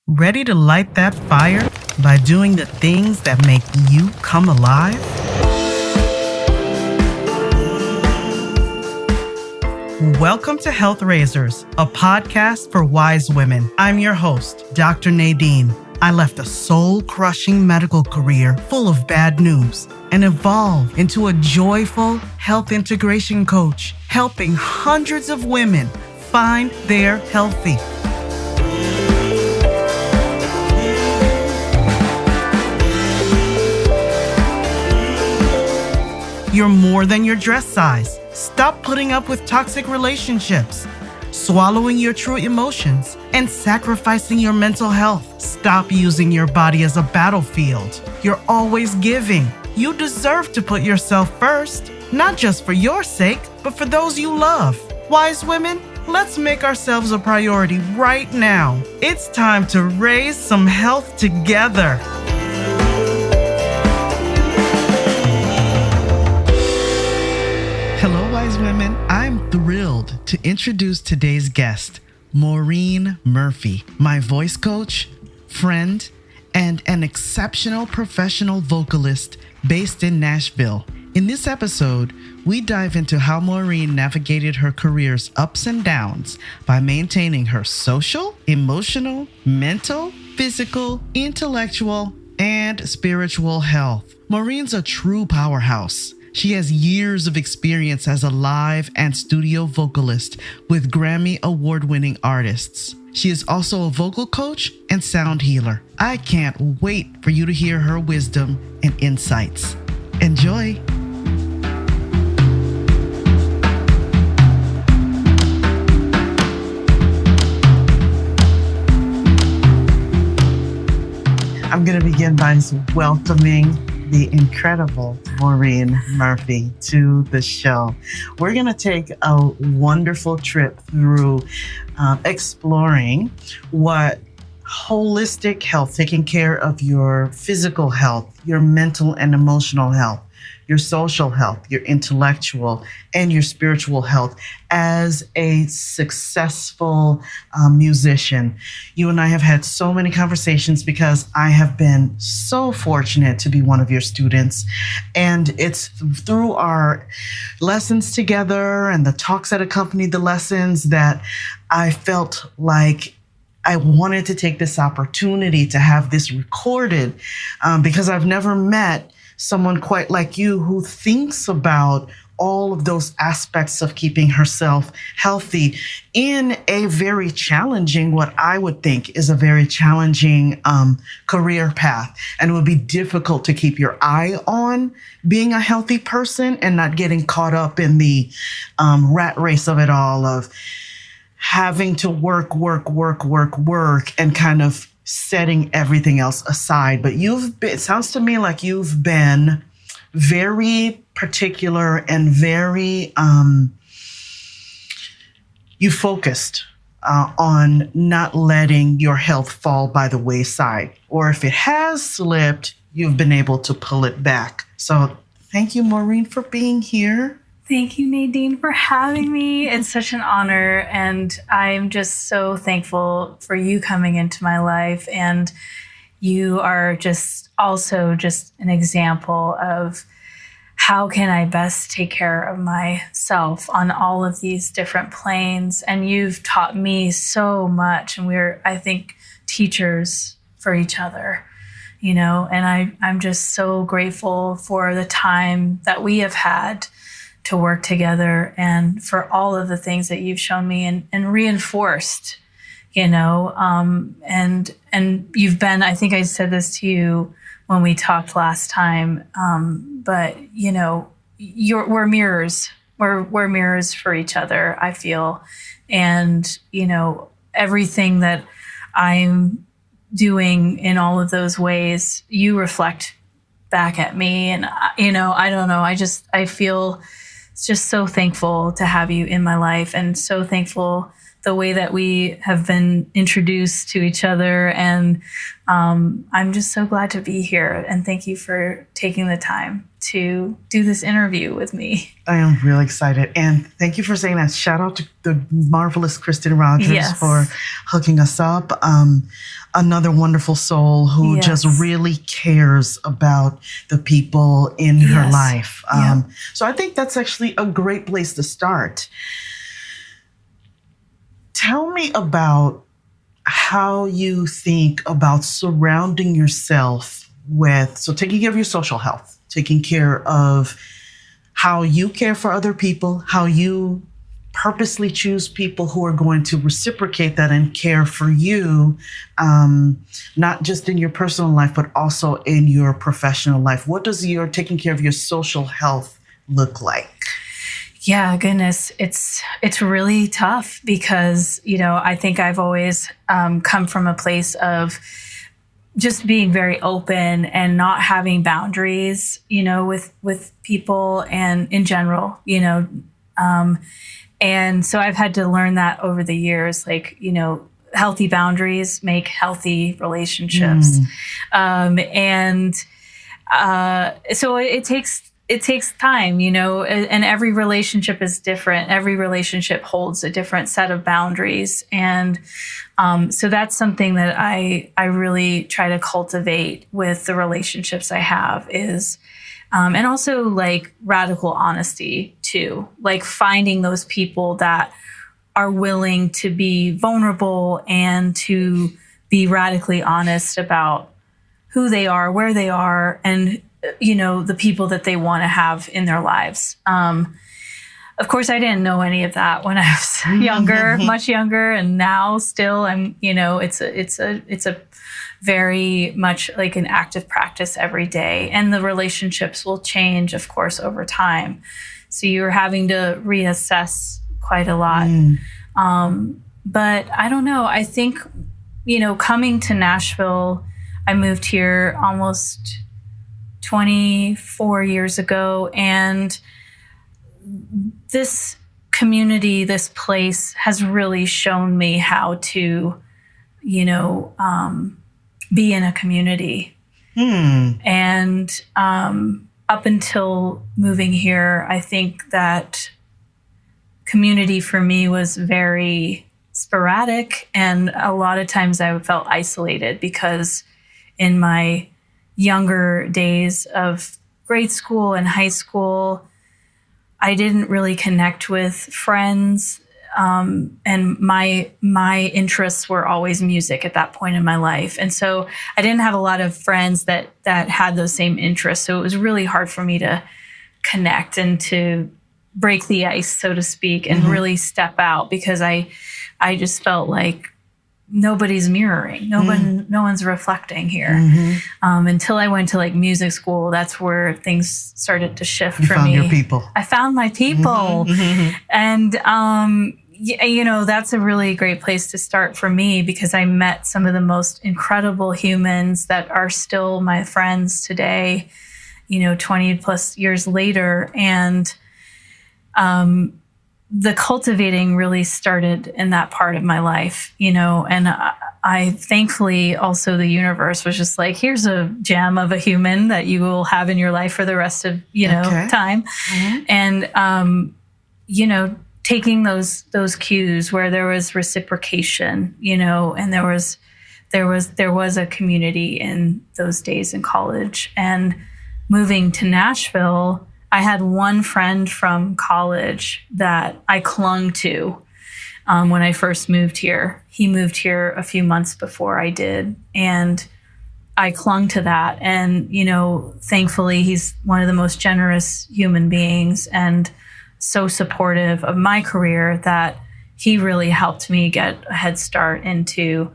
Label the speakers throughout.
Speaker 1: Ready to light that fire by doing the things that make you come alive? Welcome to Health Raisers, a podcast for wise women. I'm your host, Dr. Nadine. I left a soul-crushing medical career full of bad news and evolved into a joyful health integration coach, helping hundreds of women find their healthy. You're more than your dress size. Stop putting up with toxic relationships, swallowing your true emotions, and sacrificing your mental health. Stop using your body as a battlefield. You're always giving. You deserve to put yourself first, not just for your sake, but for those you love. Wise women, let's make ourselves a priority right now. It's time to raise some health together. Hello, wise women. I'm thrilled to introduce today's guest, Maureen Murphy, my voice coach, friend, and an exceptional professional vocalist based in Nashville. In this episode, we dive into how Maureen navigated her career's ups and downs by maintaining her social, emotional, mental, physical, intellectual, and spiritual health. Maureen's a true powerhouse. She has years of experience as a live and studio vocalist with Grammy award-winning artists. She is also a vocal coach and sound healer. I can't wait for you to hear her wisdom and insights. Enjoy. I'm going to begin by welcoming the incredible Maureen Murphy to the show. We're going to take a wonderful trip through exploring what holistic health, taking care of your physical health, your mental and emotional health, your social health, your intellectual, and your spiritual health as a successful musician. You and I have had so many conversations because I have been so fortunate to be one of your students. And it's through our lessons together and the talks that accompanied the lessons that I felt like I wanted to take this opportunity to have this recorded because I've never met someone quite like you who thinks about all of those aspects of keeping herself healthy in a very challenging, what I would think is a very challenging career path. And it would be difficult to keep your eye on being a healthy person and not getting caught up in the rat race of it all, of having to work, and kind of setting everything else aside. But it sounds to me like you've been very particular and very, you focused on not letting your health fall by the wayside. Or if it has slipped, you've been able to pull it back. So thank you, Maureen, for being here.
Speaker 2: Thank you, Nadine, for having me. It's such an honor, and I'm just so thankful for you coming into my life. And you are just also just an example of how can I best take care of myself on all of these different planes. And you've taught me so much, and we're, I think, teachers for each other, you know, and I'm just so grateful for the time that we have had to work together and for all of the things that you've shown me and reinforced, you know, and you've been, I think I said this to you when we talked last time, but you know, we're mirrors. We're mirrors for each other, I feel. And, you know, everything that I'm doing in all of those ways, you reflect back at me. And, you know, I don't know, I feel just so thankful to have you in my life and so thankful the way that we have been introduced to each other. And I'm just so glad to be here. And thank you for taking the time to do this interview with me.
Speaker 1: I am really excited. And thank you for saying that. Shout out to the marvelous Kristen Rogers for hooking us up. Another wonderful soul who just really cares about the people in her life. So I think that's actually a great place to start. Tell me about how you think about surrounding yourself with, so taking care of your social health, taking care of how you care for other people, how you purposely choose people who are going to reciprocate that and care for you, not just in your personal life, but also in your professional life. What does your taking care of your social health look like?
Speaker 2: Yeah, goodness, it's really tough because, I think I've always come from a place of just being very open and not having boundaries, with people and in general, and so I've had to learn that over the years, healthy boundaries make healthy relationships. So it takes time, and every relationship is different. Every relationship holds a different set of boundaries. And so that's something that I really try to cultivate with the relationships I have is, and also radical honesty too, finding those people that are willing to be vulnerable and to be radically honest about who they are, where they are, and the people that they want to have in their lives. Of course, I didn't know any of that when I was younger, much younger, and now still I'm, it's a very much like an active practice every day. And the relationships will change, of course, over time. So you're having to reassess quite a lot. But I don't know. I think, coming to Nashville, I moved here almost 24 years ago. And this community, this place has really shown me how to, be in a community. And up until moving here, I think that community for me was very sporadic. And a lot of times I felt isolated because in my younger days of grade school and high school, I didn't really connect with friends. And my interests were always music at that point in my life. And so I didn't have a lot of friends that had those same interests. So it was really hard for me to connect and to break the ice, so to speak, and really step out because I just felt like nobody's mirroring. No one's reflecting here. Until I went to music school, that's where things started to shift for me. You found your people. I found my people. And, that's a really great place to start for me because I met some of the most incredible humans that are still my friends today, 20 plus years later. And, the cultivating really started in that part of my life, and I thankfully also the universe was just like, here's a gem of a human that you will have in your life for the rest of, time. And, taking those cues where there was reciprocation, and there was a community in those days in college. And moving to Nashville, I had one friend from college that I clung to when I first moved here. He moved here a few months before I did, and I clung to that. And, thankfully, he's one of the most generous human beings and so supportive of my career that he really helped me get a head start into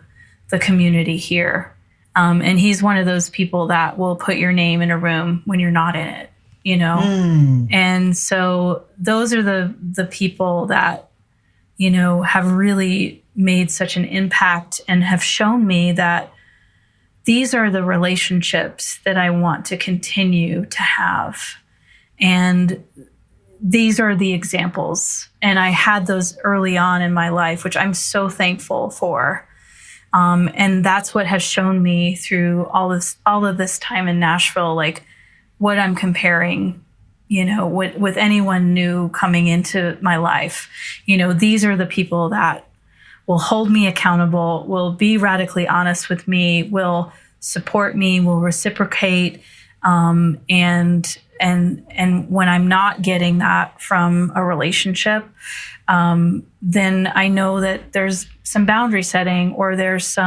Speaker 2: the community here. And he's one of those people that will put your name in a room when you're not in it. And so those are the people that, have really made such an impact and have shown me that these are the relationships that I want to continue to have. And these are the examples. And I had those early on in my life, which I'm so thankful for. And that's what has shown me through all of this time in Nashville, like what I'm comparing, with anyone new coming into my life. These are the people that will hold me accountable, will be radically honest with me, will support me, will reciprocate. And when I'm not getting that from a relationship, then I know that there's some boundary setting, or there's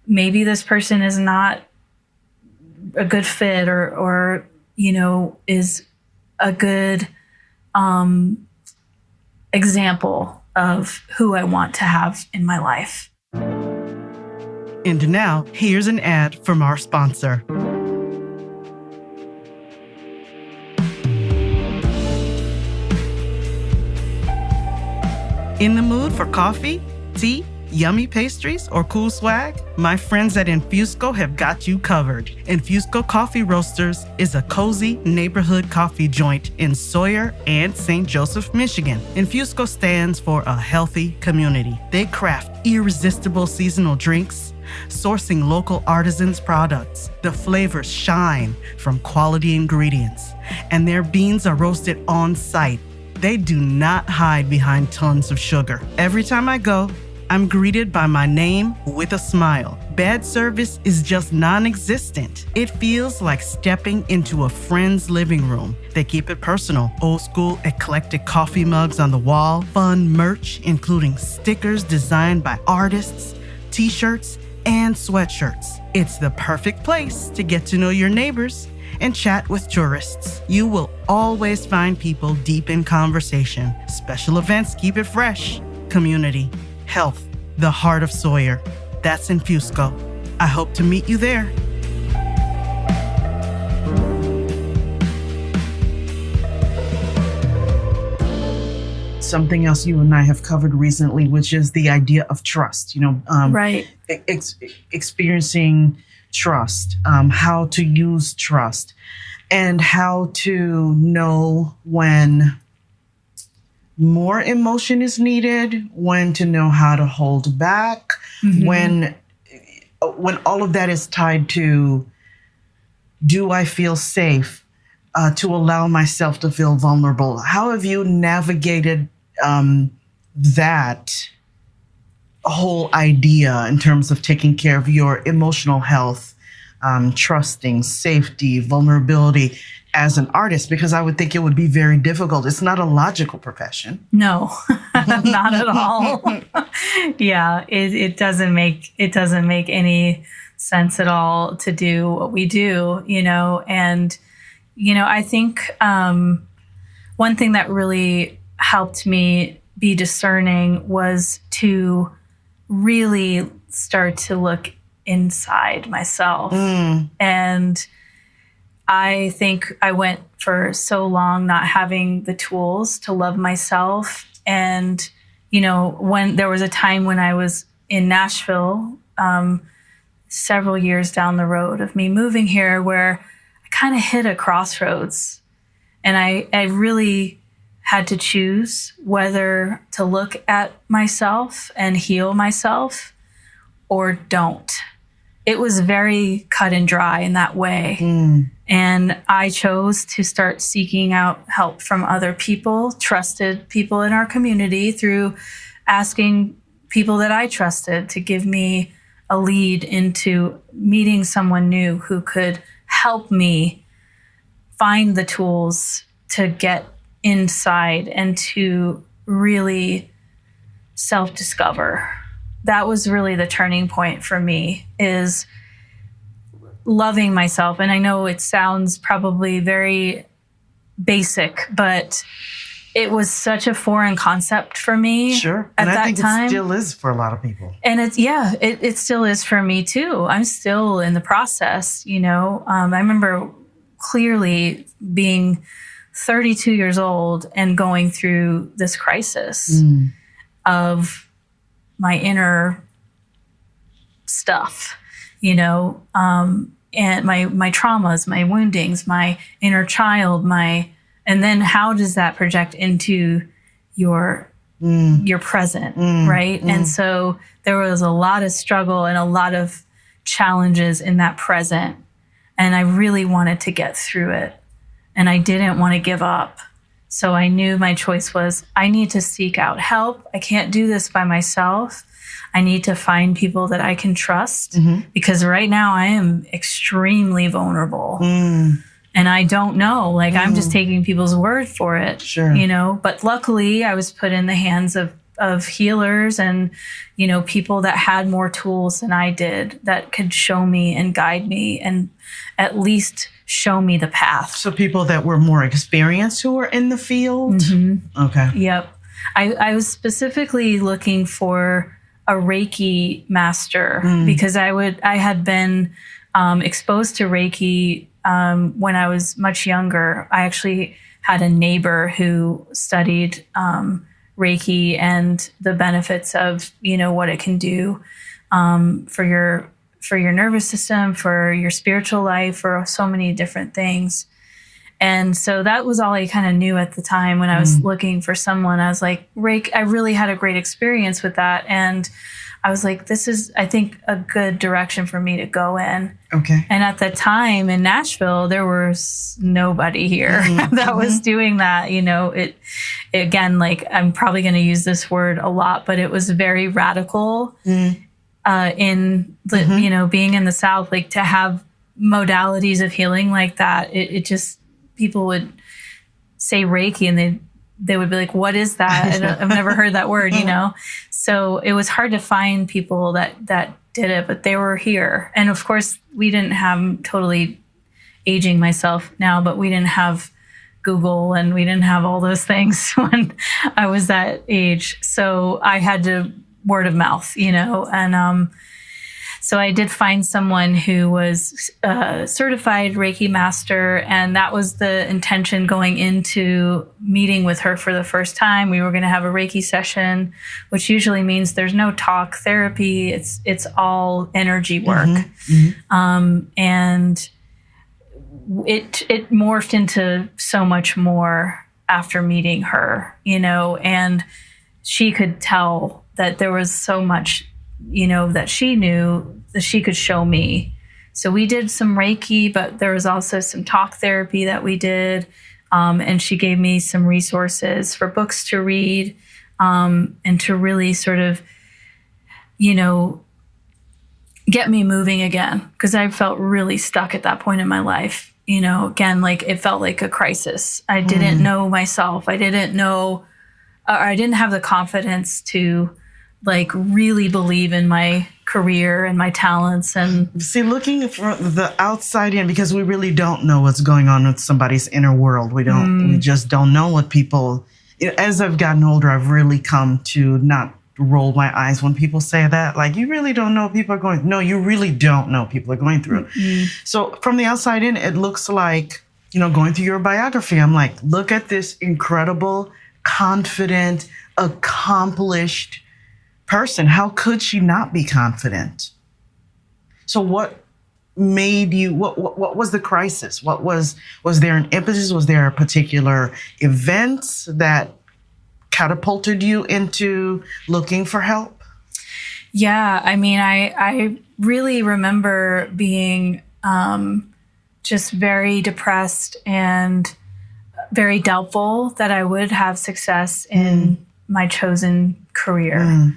Speaker 2: maybe this person is not a good fit, or is a good, example of who I want to have in my life.
Speaker 1: And now, here's an ad from our sponsor. In the mood for coffee, tea, yummy pastries, or cool swag? My friends at Infusco have got you covered. Infusco Coffee Roasters is a cozy neighborhood coffee joint in Sawyer and St. Joseph, Michigan. Infusco stands for a healthy community. They craft irresistible seasonal drinks, sourcing local artisans' products. The flavors shine from quality ingredients, and their beans are roasted on site. They do not hide behind tons of sugar. Every time I go, I'm greeted by my name with a smile. Bad service is just non-existent. It feels like stepping into a friend's living room. They keep it personal. Old school, eclectic coffee mugs on the wall, fun merch, including stickers designed by artists, t-shirts, and sweatshirts. It's the perfect place to get to know your neighbors and chat with tourists. You will always find people deep in conversation. Special events keep it fresh. Community, health, the heart of Sawyer. That's Infusco. I hope to meet you there. Something else you and I have covered recently, which is the idea of trust.
Speaker 2: Right.
Speaker 1: Experiencing trust, how to use trust, and how to know when more emotion is needed, when to know how to hold back, when all of that is tied to, do I feel safe to allow myself to feel vulnerable? How have you navigated that whole idea in terms of taking care of your emotional health, trusting, safety, vulnerability as an artist? Because I would think it would be very difficult. It's not a logical profession.
Speaker 2: No, not at all. Yeah, it doesn't make any sense at all to do what we do, and I think one thing that really helped me be discerning was to really start to look inside myself. And I think I went for so long not having the tools to love myself. And, when there was a time when I was in Nashville, several years down the road of me moving here, where I kind of hit a crossroads, and I really had to choose whether to look at myself and heal myself or don't. It was very cut and dry in that way. And I chose to start seeking out help from other people, trusted people in our community, through asking people that I trusted to give me a lead into meeting someone new who could help me find the tools to get inside and to really self-discover. That was really the turning point for me, is loving myself. And I know it sounds probably very basic, but it was such a foreign concept for me.
Speaker 1: Sure.
Speaker 2: At
Speaker 1: and I
Speaker 2: that
Speaker 1: think
Speaker 2: time.
Speaker 1: It still is for a lot of people.
Speaker 2: And it still is for me too. I'm still in the process, I remember clearly being 32 years old and going through this crisis of my inner stuff, and my traumas, my woundings, my inner child, my And then how does that project into your present, right? And so there was a lot of struggle and a lot of challenges in that present. And I really wanted to get through it. And I didn't want to give up. So I knew my choice was, I need to seek out help. I can't do this by myself. I need to find people that I can trust because right now I am extremely vulnerable. And I don't know, like I'm just taking people's word for it, you know, but luckily I was put in the hands of healers and, you know, people that had more tools than I did that could show me and guide me and at least show me the path.
Speaker 1: So people that were more experienced who were in the field? Okay.
Speaker 2: Yep. I was specifically looking for a Reiki master because I had been exposed to Reiki when I was much younger. I actually had a neighbor who studied Reiki and the benefits of, you know, what it can do for your nervous system, for your spiritual life, for so many different things. And so that was all I kind of knew at the time when I was looking for someone. I was like, Reiki, I really had a great experience with that. And I was like, this is, I think, a good direction for me to go in.
Speaker 1: Okay.
Speaker 2: And at the time in Nashville, there was nobody here that was doing that. You know, it again, like I'm probably going to use this word a lot, but it was very radical in the, you know, being in the South, like to have modalities of healing like that. It just, people would say Reiki and they would be like, what is that? I've never heard that word, you know? So it was hard to find people that did it, but they were here. And of course, we didn't have, totally aging myself now, but we didn't have Google and we didn't have all those things when I was that age. So I had to word of mouth, you know? And so I did find someone who was a certified Reiki master, and that was the intention going into meeting with her for the first time. We were going to have a Reiki session, which usually means there's no talk therapy. It's all energy work. And it morphed into so much more after meeting her, you know, and she could tell that there was so much, you know, that she knew that she could show me. So we did some Reiki, but there was also some talk therapy that we did. And she gave me some resources for books to read, and to really sort of, you know, get me moving again. Because I felt really stuck at that point in my life. You know, again, like it felt like a crisis. I didn't know myself. I didn't know, or I didn't have the confidence to like really believe in my career and my talents. And
Speaker 1: see, looking from the outside in, because we really don't know what's going on with somebody's inner world. We just don't know what people, as I've gotten older, I've really come to not roll my eyes when people say that. Like, you really don't know what people are going. No, you really don't know what people are going through. So from the outside in, it looks like, you know, going through your biography, I'm like, look at this incredible, confident, accomplished person. How could she not be confident? So what made you, what was the crisis? Was there an impetus? Was there a particular event that catapulted you into looking for help?
Speaker 2: Yeah, I mean, I really remember being just very depressed and very doubtful that I would have success in my chosen career.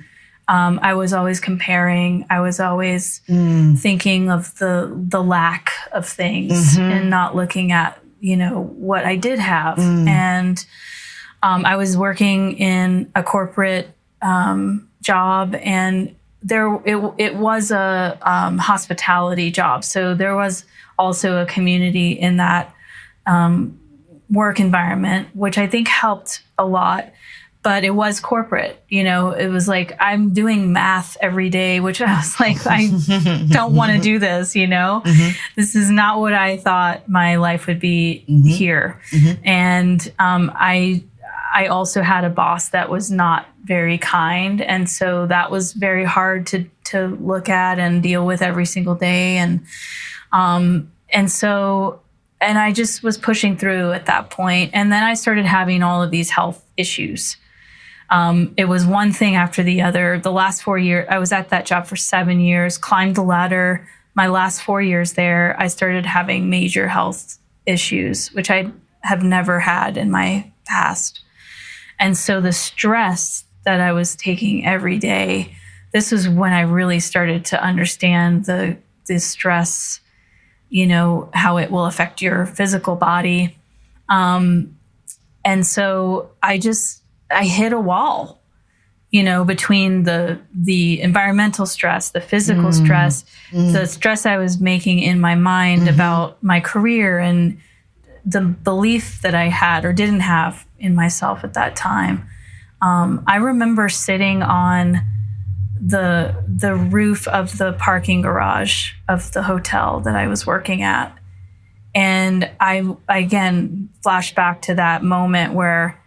Speaker 2: I was always comparing. I was always thinking of the lack of things and not looking at, you know, what I did have. And I was working in a corporate job, and it was a hospitality job. So there was also a community in that work environment, which I think helped a lot. But it was corporate, you know, it was like, I'm doing math every day, which I was like, I don't want to do this, you know, this is not what I thought my life would be here. And I also had a boss that was not very kind. And so that was very hard to look at and deal with every single day. And so I just was pushing through at that point. And then I started having all of these health issues. It was one thing after the other. The last 4 years, I was at that job for 7 years, climbed the ladder. My last 4 years there, I started having major health issues, which I have never had in my past. And so the stress that I was taking every day, this was when I really started to understand the stress, you know, how it will affect your physical body. And so I hit a wall, you know, between the environmental stress, the physical stress, the stress I was making in my mind about my career and the belief that I had or didn't have in myself at that time. I remember sitting on the roof of the parking garage of the hotel that I was working at. And I again flashed back to that moment where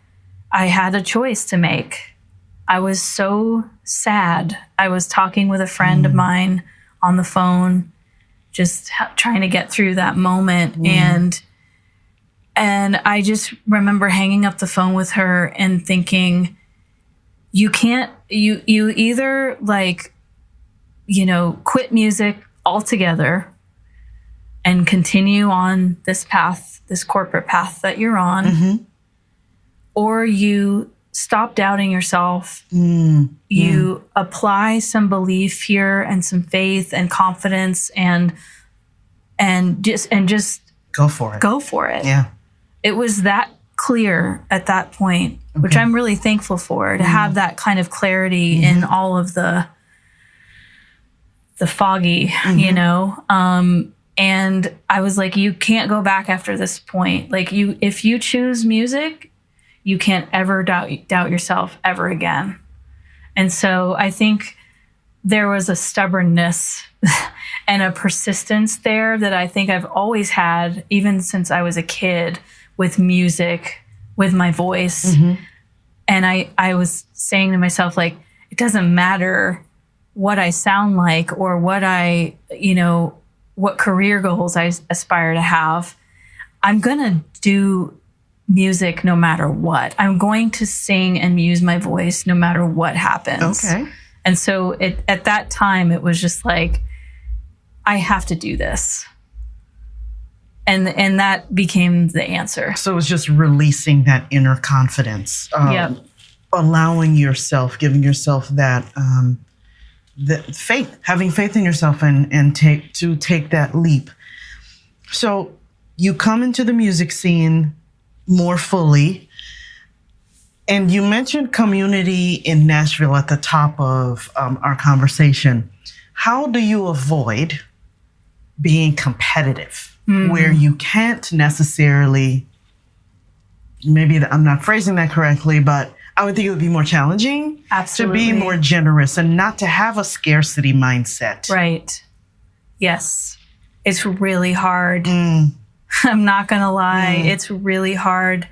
Speaker 2: I had a choice to make. I was so sad. I was talking with a friend of mine on the phone, just trying to get through that moment. And I just remember hanging up the phone with her and thinking, you either like, you know, quit music altogether and continue on this path, this corporate path that you're on, or you stop doubting yourself. You apply some belief here and some faith and confidence and just
Speaker 1: go for it.
Speaker 2: Go for it.
Speaker 1: Yeah.
Speaker 2: It was that clear at that point, which I'm really thankful for, to have that kind of clarity in all of the foggy, you know? And I was like, you can't go back after this point. Like if you choose music, you can't ever doubt yourself ever again. And so I think there was a stubbornness and a persistence there that I think I've always had, even since I was a kid, with music, with my voice. And I was saying to myself, like, it doesn't matter what I sound like or what what career goals I aspire to have. I'm going to do music no matter what. I'm going to sing and use my voice no matter what happens.
Speaker 1: Okay.
Speaker 2: And so at that time, it was just like, I have to do this. And that became the answer.
Speaker 1: So it was just releasing that inner confidence, allowing yourself, giving yourself that the faith, having faith in yourself, and take that leap. So you come into the music scene more fully, and you mentioned community in Nashville at the top of our conversation. How do you avoid being competitive? Where you can't necessarily, maybe I'm not phrasing that correctly, but I would think it would be more challenging to be more generous and not to have a scarcity mindset.
Speaker 2: Right. Yes. It's really hard. I'm not going to lie. It's really hard.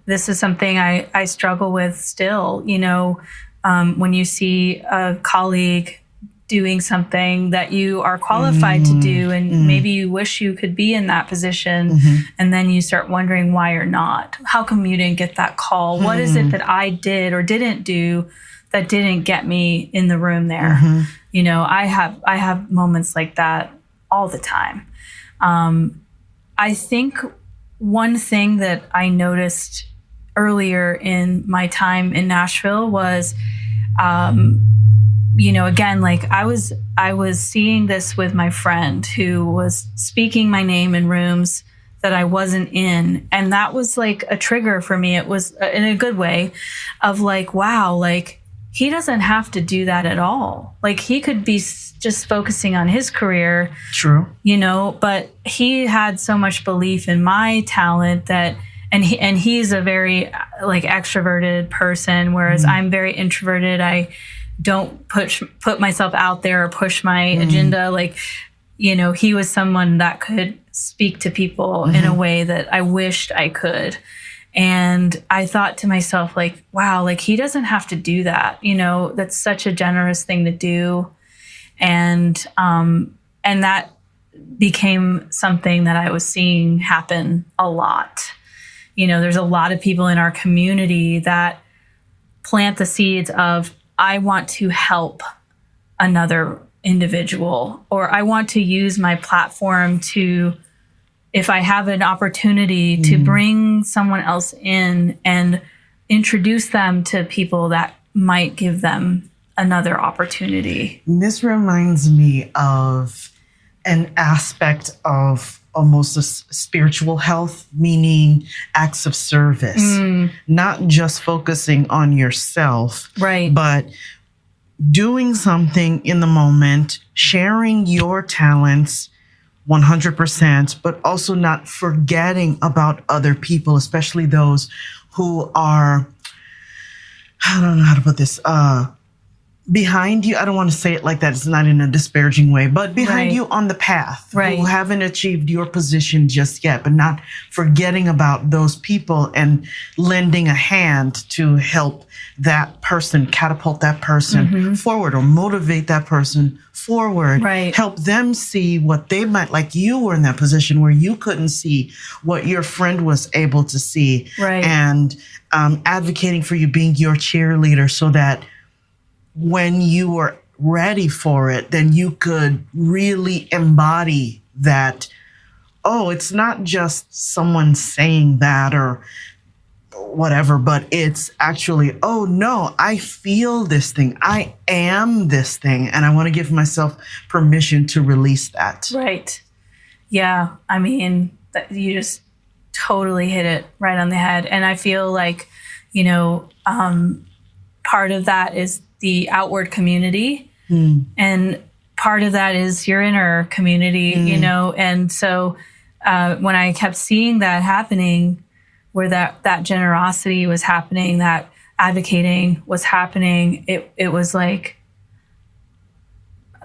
Speaker 2: This is something I struggle with still. You know, when you see a colleague doing something that you are qualified to do, and maybe you wish you could be in that position, and then you start wondering why you're not. How come you didn't get that call? What is it that I did or didn't do that didn't get me in the room there? You know, I have moments like that all the time. I think one thing that I noticed earlier in my time in Nashville was, you know, again, like I was seeing this with my friend who was speaking my name in rooms that I wasn't in. And that was like a trigger for me. It was in a good way of like, wow, like he doesn't have to do that at all. Like he could be just focusing on his career.
Speaker 1: True.
Speaker 2: You know, but he had so much belief in my talent that, and he's a very like extroverted person, whereas I'm very introverted. I don't put myself out there or push my agenda. Like, you know, he was someone that could speak to people in a way that I wished I could. And I thought to myself, like, wow, like he doesn't have to do that. You know, that's such a generous thing to do. And that became something that I was seeing happen a lot. There's a lot of people in our community that plant the seeds of, I want to help another individual, or I want to use my platform to, if I have an opportunity to bring someone else in and introduce them to people that might give them another opportunity.
Speaker 1: This reminds me of an aspect of almost a spiritual health, meaning acts of service, not just focusing on yourself,
Speaker 2: right?
Speaker 1: But doing something in the moment, sharing your talents 100%, but also not forgetting about other people, especially those who are, I don't know how to put this, behind you. I don't want to say it like that. It's not in a disparaging way, but behind you on the path, who haven't achieved your position just yet, but not forgetting about those people and lending a hand to help that person, catapult that person forward, or motivate that person forward, help them see what they might, like you were in that position where you couldn't see what your friend was able to see, and advocating for you, being your cheerleader, so that when you were ready for it, then you could really embody that, oh, it's not just someone saying that or whatever, but it's actually, oh no, I feel this thing. I am this thing. And I want to give myself permission to release that.
Speaker 2: Right. Yeah. I mean, you just totally hit it right on the head. And I feel like, part of that is the outward community, and part of that is your inner community, and so when I kept seeing that happening, where that generosity was happening, that advocating was happening, it was like,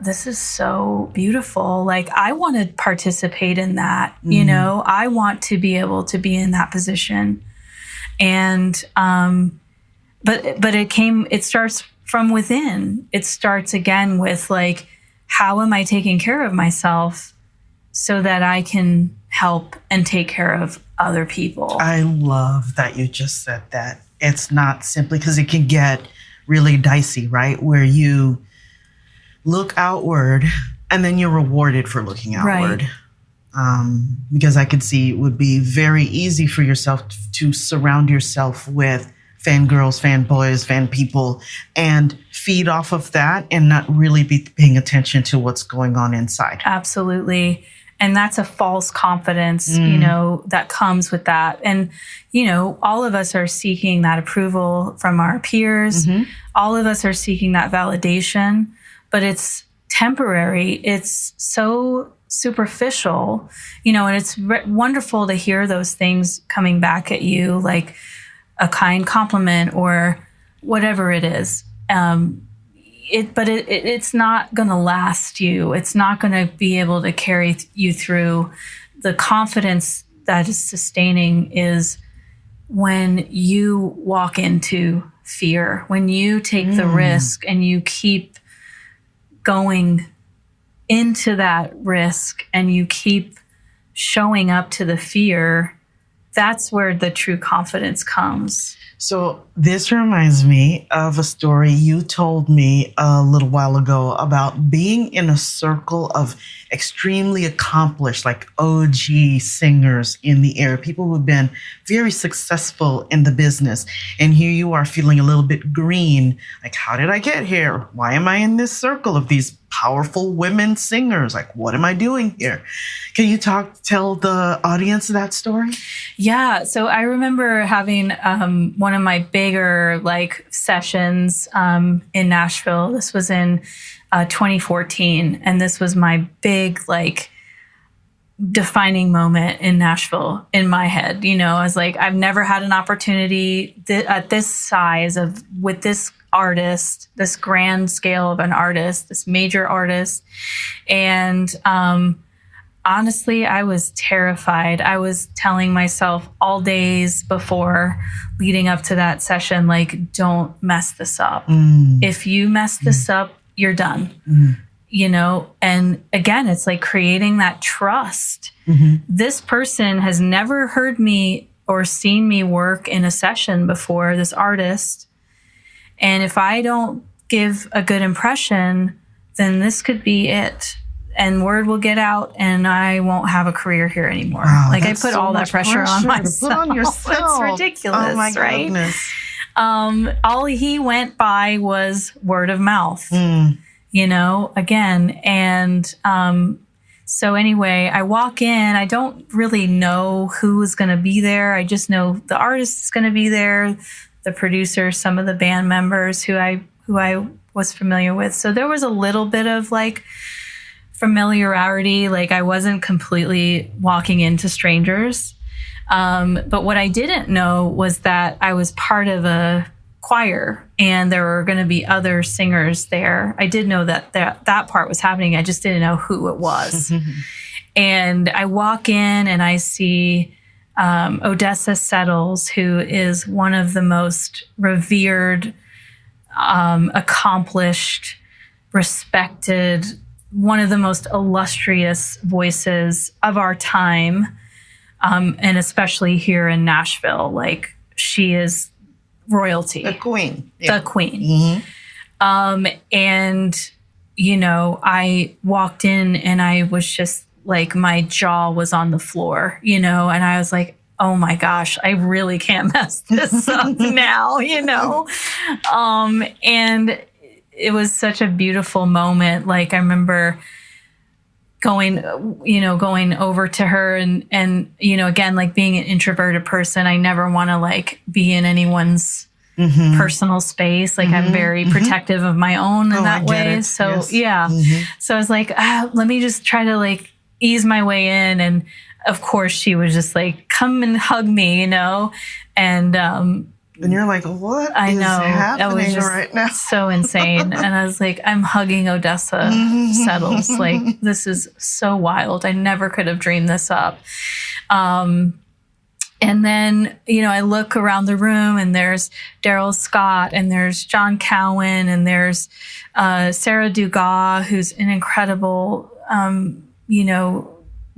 Speaker 2: this is so beautiful. Like, I want to participate in that, I want to be able to be in that position. And but it starts from within. It starts again with, like, how am I taking care of myself so that I can help and take care of other people?
Speaker 1: I love that you just said that. It's not simply, because it can get really dicey, right? Where you look outward and then you're rewarded for looking outward. Because I could see it would be very easy for yourself to surround yourself with fangirls, fanboys, fan people, and feed off of that and not really be paying attention to what's going on inside.
Speaker 2: Absolutely. And that's a false confidence, that comes with that. And, all of us are seeking that approval from our peers. All of us are seeking that validation, but it's temporary. It's so superficial, and it's wonderful to hear those things coming back at you, like a kind compliment or whatever it is. But it's not going to last you. It's not going to be able to carry you through. The confidence that is sustaining is when you walk into fear, when you take the risk and you keep going into that risk and you keep showing up to the fear. That's where the true confidence comes.
Speaker 1: So this reminds me of a story you told me a little while ago about being in a circle of extremely accomplished, like OG singers in the area, people who've been very successful in the business. And here you are feeling a little bit green. Like, how did I get here? Why am I in this circle of these powerful women singers? Like, what am I doing here? Can you tell the audience that story?
Speaker 2: Yeah. So I remember having one of my bigger sessions in Nashville. This was in 2014. And this was my big defining moment in Nashville in my head. I was like, I've never had an opportunity at this size with this artist, this grand scale of an artist, this major artist. And honestly, I was terrified. I was telling myself all days before leading up to that session, don't mess this up. If you mess this up, you're done. and again, it's like creating that trust. This person has never heard me or seen me work in a session before, this artist. And if I don't give a good impression, then this could be it. And word will get out and I won't have a career here anymore.
Speaker 1: Wow,
Speaker 2: like I put all that pressure on myself.
Speaker 1: Put on yourself.
Speaker 2: It's ridiculous,
Speaker 1: oh my
Speaker 2: right?
Speaker 1: Goodness.
Speaker 2: All he went by was word of mouth, again. And so anyway, I walk in. I don't really know who is going to be there. I just know the artist is going to be there, the producer, some of the band members who I was familiar with. So there was a little bit of like familiarity. Like I wasn't completely walking into strangers. But what I didn't know was that I was part of a choir and there were going to be other singers there. I did know that part was happening. I just didn't know who it was. And I walk in and I see Odessa Settles, who is one of the most revered, accomplished, respected, one of the most illustrious voices of our time. And especially here in Nashville, like she is royalty.
Speaker 1: The queen.
Speaker 2: The queen. And, I walked in and I was just like, my jaw was on the floor, and I was like, oh my gosh, I really can't mess this up now, and it was such a beautiful moment. Like I remember going over to her and again, like being an introverted person, I never want to like be in anyone's personal space. Like I'm very protective of my own in that way. So so I was like, let me just try to like ease my way in. And of course she was just like, come and hug me,
Speaker 1: and you're like, what
Speaker 2: I
Speaker 1: is
Speaker 2: know.
Speaker 1: happening
Speaker 2: It was just
Speaker 1: right now?
Speaker 2: so insane. And I was like, I'm hugging Odessa Settles. Like, this is so wild. I never could have dreamed this up. And then, I look around the room and there's Daryl Scott and there's John Cowan and there's Sarah Dugas, who's an incredible,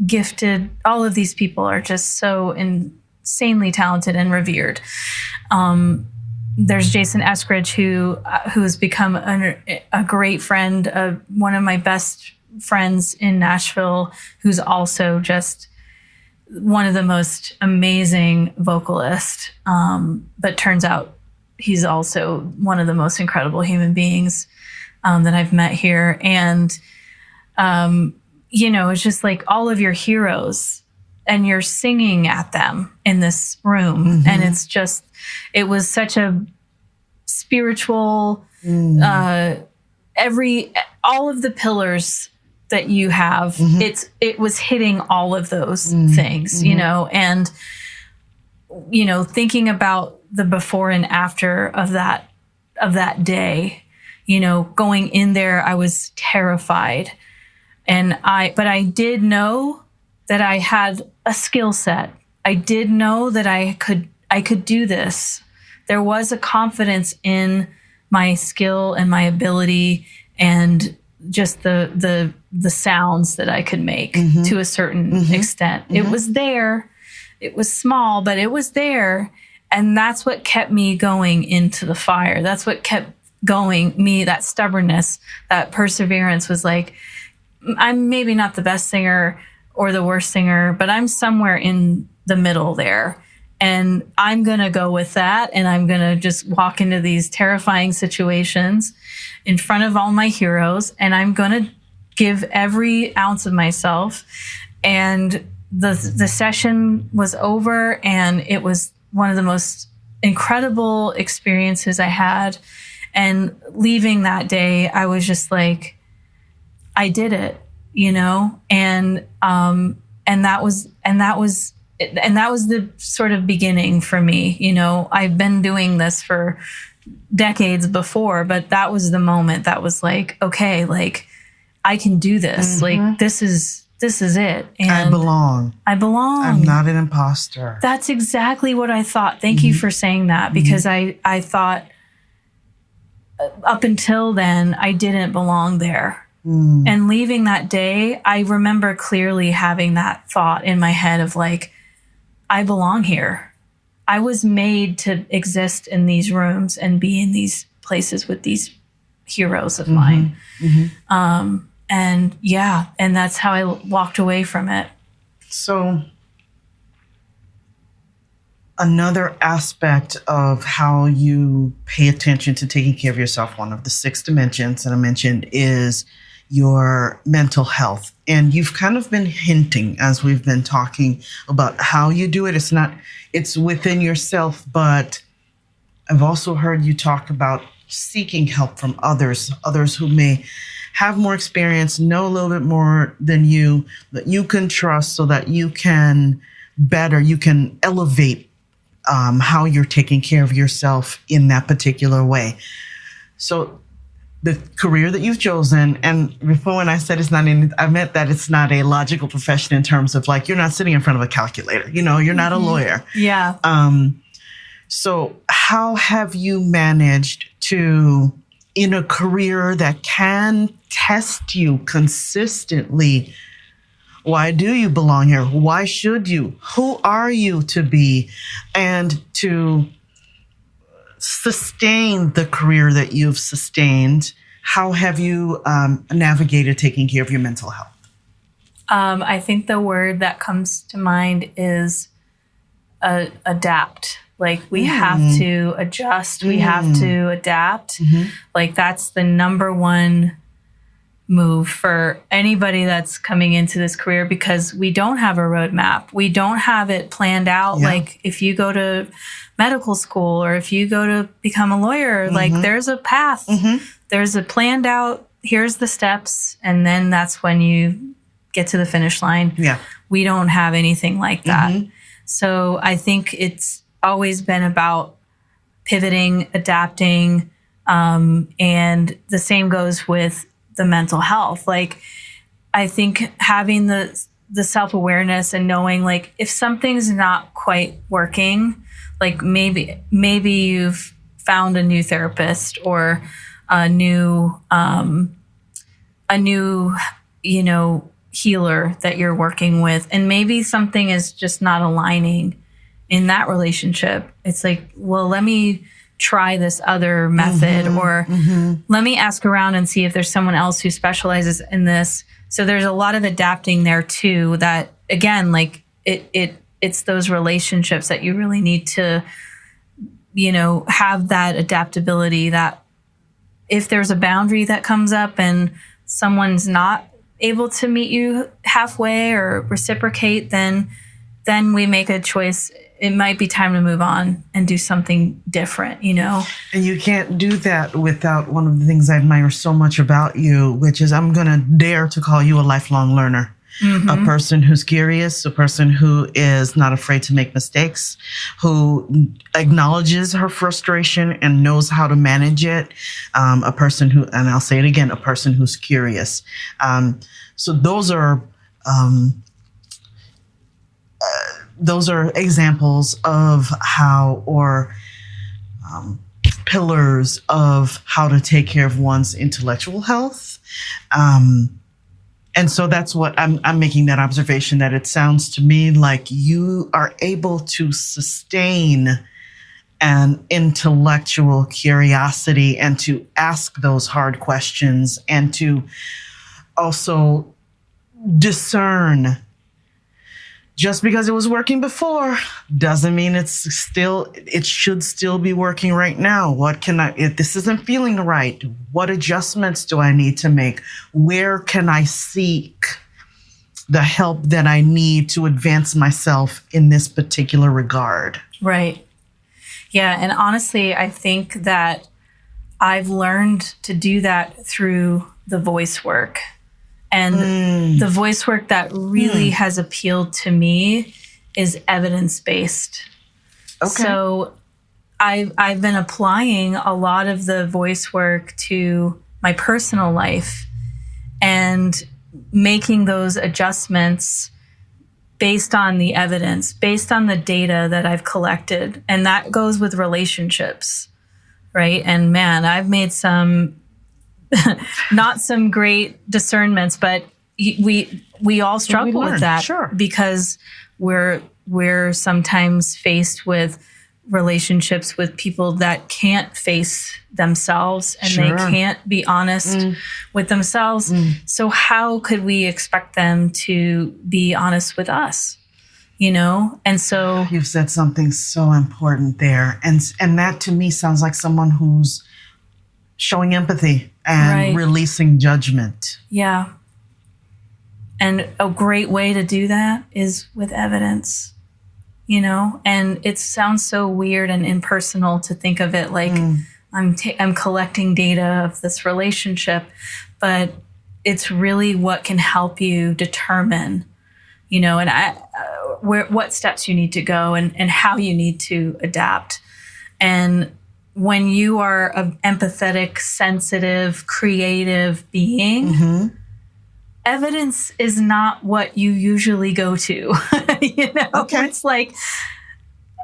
Speaker 2: gifted. All of these people are just so insanely talented and revered. There's Jason Eskridge, who's become a great friend, one of my best friends in Nashville, who's also just one of the most amazing vocalists. But turns out he's also one of the most incredible human beings that I've met here. And, it's just like all of your heroes, and you're singing at them in this room. And it was such a spiritual, all of the pillars that you have, it was hitting all of those things, and, thinking about the before and after of that day, going in there, I was terrified. But I did know that I had a skill set. I did know that I could do this. There was a confidence in my skill and my ability and just the sounds that I could make to a certain extent. It was there. It was small, but it was there. And that's what kept me going into the fire. That's what kept that stubbornness, that perseverance was like, I'm maybe not the best singer or the worst singer, but I'm somewhere in the middle there. And I'm going to go with that. And I'm going to just walk into these terrifying situations in front of all my heroes. And I'm going to give every ounce of myself. And the session was over. And it was one of the most incredible experiences I had. And leaving that day, I was just like, I did it, and that was the sort of beginning for me. I've been doing this for decades before, but that was the moment that was like, okay, like I can do this. Like this is it. And I belong.
Speaker 1: I'm not an imposter.
Speaker 2: That's exactly what I thought. Thank you for saying that, because I thought up until then I didn't belong there. And leaving that day, I remember clearly having that thought in my head of like, I belong here. I was made to exist in these rooms and be in these places with these heroes of mine. And yeah, and that's how I walked away from it.
Speaker 1: So another aspect of how you pay attention to taking care of yourself, one of the 6 dimensions that I mentioned, is your mental health. And you've kind of been hinting as we've been talking about how you do it. It's within yourself, but I've also heard you talk about seeking help from others who may have more experience, know a little bit more than you, that you can trust so that you can elevate how you're taking care of yourself in that particular way. So the career that you've chosen, and before when I said I meant that it's not a logical profession in terms of like, you're not sitting in front of a calculator, you're not a lawyer.
Speaker 2: Yeah.
Speaker 1: So how have you managed to, in a career that can test you consistently, why do you belong here? Why should you? Who are you to be? And to sustain the career that you've sustained, how have you navigated taking care of your mental health?
Speaker 2: I think the word that comes to mind is adapt. Like we have to adjust, we have to adapt. Like that's the number one move for anybody that's coming into this career, because we don't have a roadmap. We don't have it planned out. Yeah. Like if you go to medical school or if you go to become a lawyer, like there's a path, there's a planned out, here's the steps. And then that's when you get to the finish line. Yeah. We don't have anything like that. So I think it's always been about pivoting, adapting, and the same goes with the mental health. Like, I think having the self-awareness and knowing, like, if something's not quite working, like maybe you've found a new therapist or a new healer that you're working with, and maybe something is just not aligning in that relationship. It's like, well, let me try this other method, or let me ask around and see if there's someone else who specializes in this. So there's a lot of adapting there too, that again, like it's those relationships that you really need to, have that adaptability, that if there's a boundary that comes up and someone's not able to meet you halfway or reciprocate, then we make a choice. It might be time to move on and do something different, And
Speaker 1: you can't do that without one of the things I admire so much about you, which is I'm going to dare to call you a lifelong learner. A person who's curious, a person who is not afraid to make mistakes, who acknowledges her frustration and knows how to manage it. A person who, and I'll say it again, a person who's curious. So those are examples of how, or pillars of how to take care of one's intellectual health. And so that's what I'm making that observation, that it sounds to me like you are able to sustain an intellectual curiosity and to ask those hard questions and to also discern. Just because it was working before doesn't mean it should still be working right now. If this isn't feeling right, what adjustments do I need to make? Where can I seek the help that I need to advance myself in this particular regard? Right.
Speaker 2: Yeah. And honestly, I think that I've learned to do that through the voice work. And the voice work that really has appealed to me is evidence-based. Okay. So I've been applying a lot of the voice work to my personal life and making those adjustments based on the evidence, based on the data that I've collected. And that goes with relationships, right? And man, I've made some not some great discernments, but we all struggle with that because we're sometimes faced with relationships with people that can't face themselves and they can't be honest with themselves. So how could we expect them to be honest with us? And so
Speaker 1: you've said something so important there. And that to me sounds like someone who's showing empathy and releasing judgment.
Speaker 2: Yeah. And a great way to do that is with evidence, and it sounds so weird and impersonal to think of it like I'm collecting data of this relationship, but it's really what can help you determine, and what steps you need to go and how you need to adapt. And when you are an empathetic, sensitive, creative being, evidence is not what you usually go to. It's like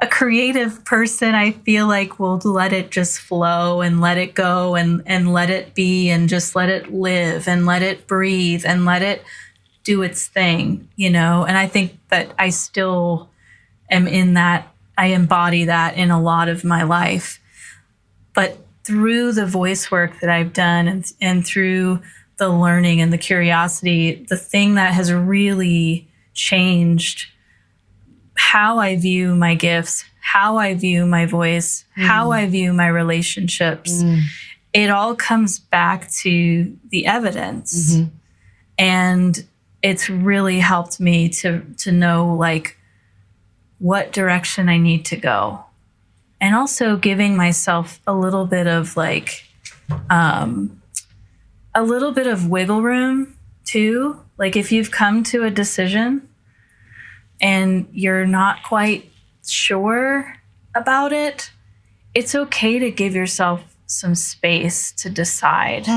Speaker 2: a creative person, I feel like, will let it just flow and let it go and let it be and just let it live and let it breathe and let it do its thing, And I think that I still am in that. I embody that in a lot of my life. But through the voice work that I've done and through the learning and the curiosity, the thing that has really changed how I view my gifts, how I view my voice, how I view my relationships, it all comes back to the evidence. And it's really helped me to know like what direction I need to go. And also giving myself a little bit of like, a little bit of wiggle room too. Like if you've come to a decision and you're not quite sure about it, it's okay to give yourself some space to decide.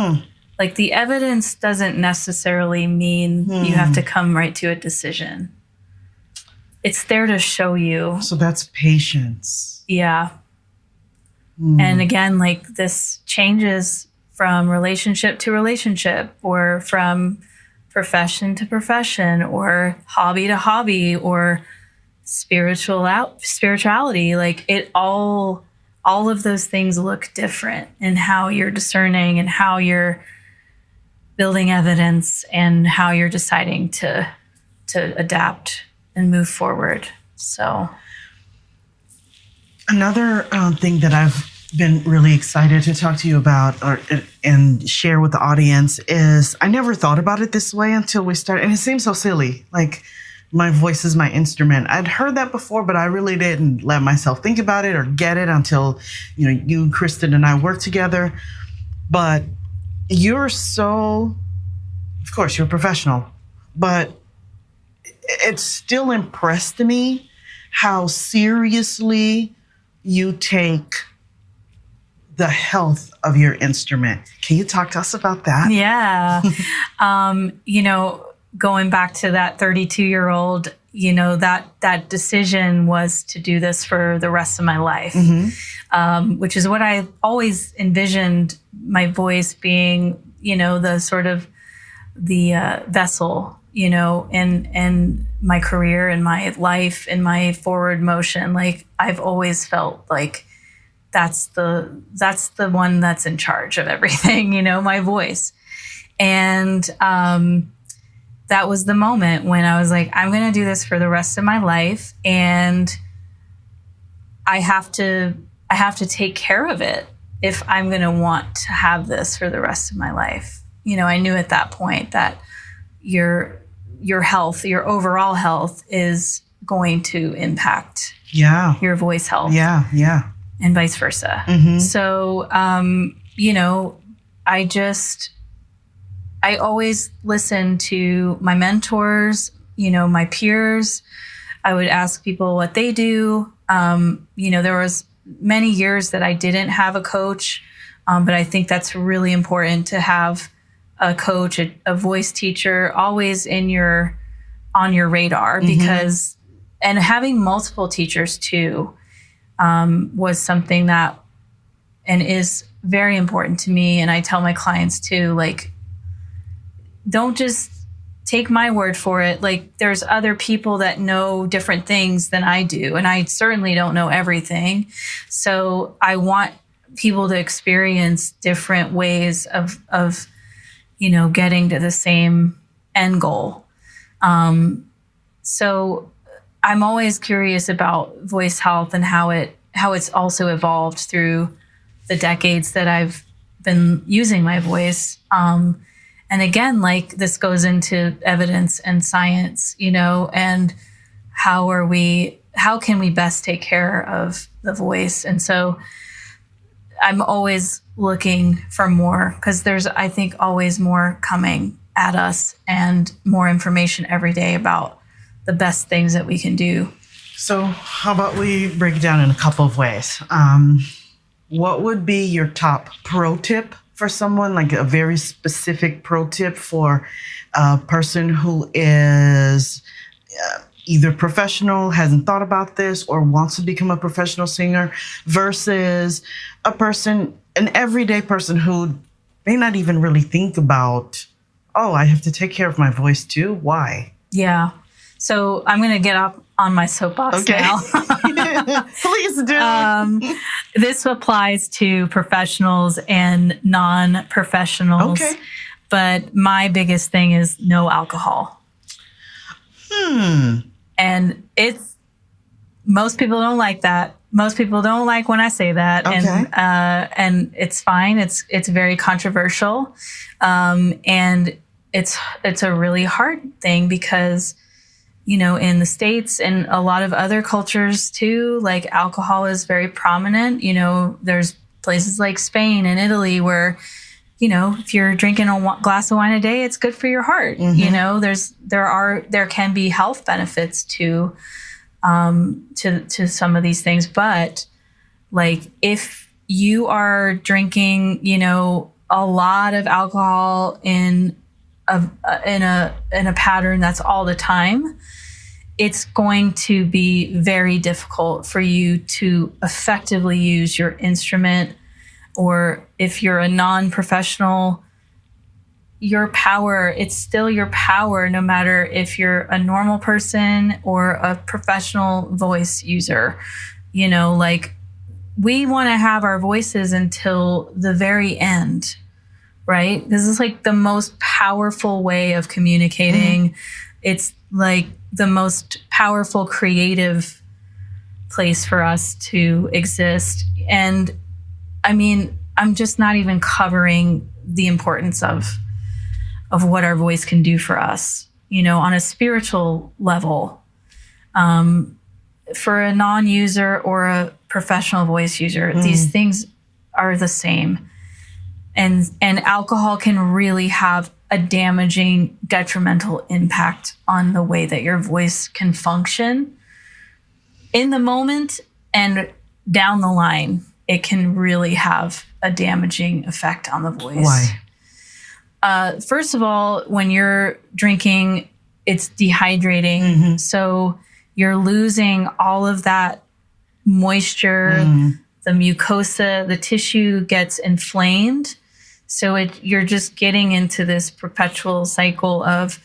Speaker 2: Like the evidence doesn't necessarily mean you have to come right to a decision. It's there to show you.
Speaker 1: So that's patience.
Speaker 2: Yeah. And again, like this changes from relationship to relationship, or from profession to profession, or hobby to hobby, or spirituality. Like it all of those things look different in how you're discerning and how you're building evidence and how you're deciding to adapt and move forward. So
Speaker 1: another thing that I've been really excited to talk to you about and share with the audience is I never thought about it this way until we started. And it seems so silly. Like my voice is my instrument. I'd heard that before, but I really didn't let myself think about it or get it until, you, Kristen, and I worked together. But you're so, of course, you're a professional, but it still impressed me how seriously you take the health of your instrument. Can you talk to us about that?
Speaker 2: Yeah. Going back to that 32-year-old, that decision was to do this for the rest of my life, which is what I always envisioned my voice being, the sort of the vessel, in my career, in my life, in my forward motion. Like I've always felt like that's the one that's in charge of everything, my voice. And that was the moment when I was like, I'm going to do this for the rest of my life, and I have to take care of it if I'm going to want to have this for the rest of my life. I knew at that point that your health, your overall health, is going to impact your voice health.
Speaker 1: Yeah.
Speaker 2: And vice versa. So, I always listen to my mentors, my peers. I would ask people what they do. There was many years that I didn't have a coach, but I think that's really important to have a coach, a voice teacher, always on your radar, because, and having multiple teachers too, was something that, and is very important to me. And I tell my clients too, like, don't just take my word for it. Like, there's other people that know different things than I do. And I certainly don't know everything. So I want people to experience different ways of getting to the same end goal. So I'm always curious about voice health and how it's also evolved through the decades that I've been using my voice. And again, like, this goes into evidence and science, and how can we best take care of the voice? And so I'm always looking for more, because there's, I think, always more coming at us and more information every day about the best things that we can do.
Speaker 1: So how about we break it down in a couple of ways? What would be your top pro tip for someone, like a very specific pro tip for a person who is either professional, hasn't thought about this, or wants to become a professional singer, versus an everyday person who may not even really think about, oh, I have to take care of my voice too? Why?
Speaker 2: Yeah. So I'm going to get up on my soapbox now.
Speaker 1: Please do.
Speaker 2: This applies to professionals and non-professionals. Okay. But my biggest thing is no alcohol. And most people don't like that. Most people don't like when I say that. Okay. And it's fine. It's very controversial. And it's a really hard thing because, in the States and a lot of other cultures too, like, alcohol is very prominent. There's places like Spain and Italy where, if you're drinking a glass of wine a day, it's good for your heart. Mm-hmm. There can be health benefits to some of these things. But, like, if you are drinking, a lot of alcohol in a pattern that's all the time, it's going to be very difficult for you to effectively use your instrument. Or if you're a non-professional, your power, it's still your power, no matter if you're a normal person or a professional voice user. Like, we want to have our voices until the very end. Right? This is like the most powerful way of communicating. It's like the most powerful creative place for us to exist. And I mean, I'm just not even covering the importance of what our voice can do for us, on a spiritual level. For a non-user or a professional voice user, these things are the same. And alcohol can really have a damaging, detrimental impact on the way that your voice can function in the moment and down the line. It can really have a damaging effect on the voice.
Speaker 1: Why?
Speaker 2: First of all, when you're drinking, it's dehydrating. Mm-hmm. So you're losing all of that moisture, the mucosa, the tissue gets inflamed. So you're just getting into this perpetual cycle of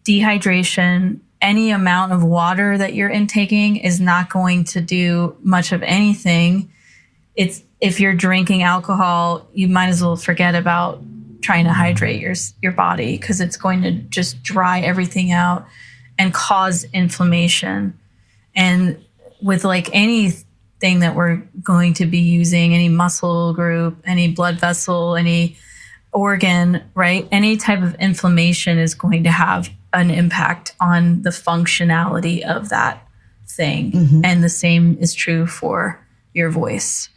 Speaker 2: dehydration. Any amount of water that you're intaking is not going to do much of anything. If you're drinking alcohol, you might as well forget about trying to hydrate your body, because it's going to just dry everything out and cause inflammation. And with like anything that we're going to be using, any muscle group, any blood vessel, any organ, right? Any type of inflammation is going to have an impact on the functionality of that thing. Mm-hmm. And the same is true for your voice.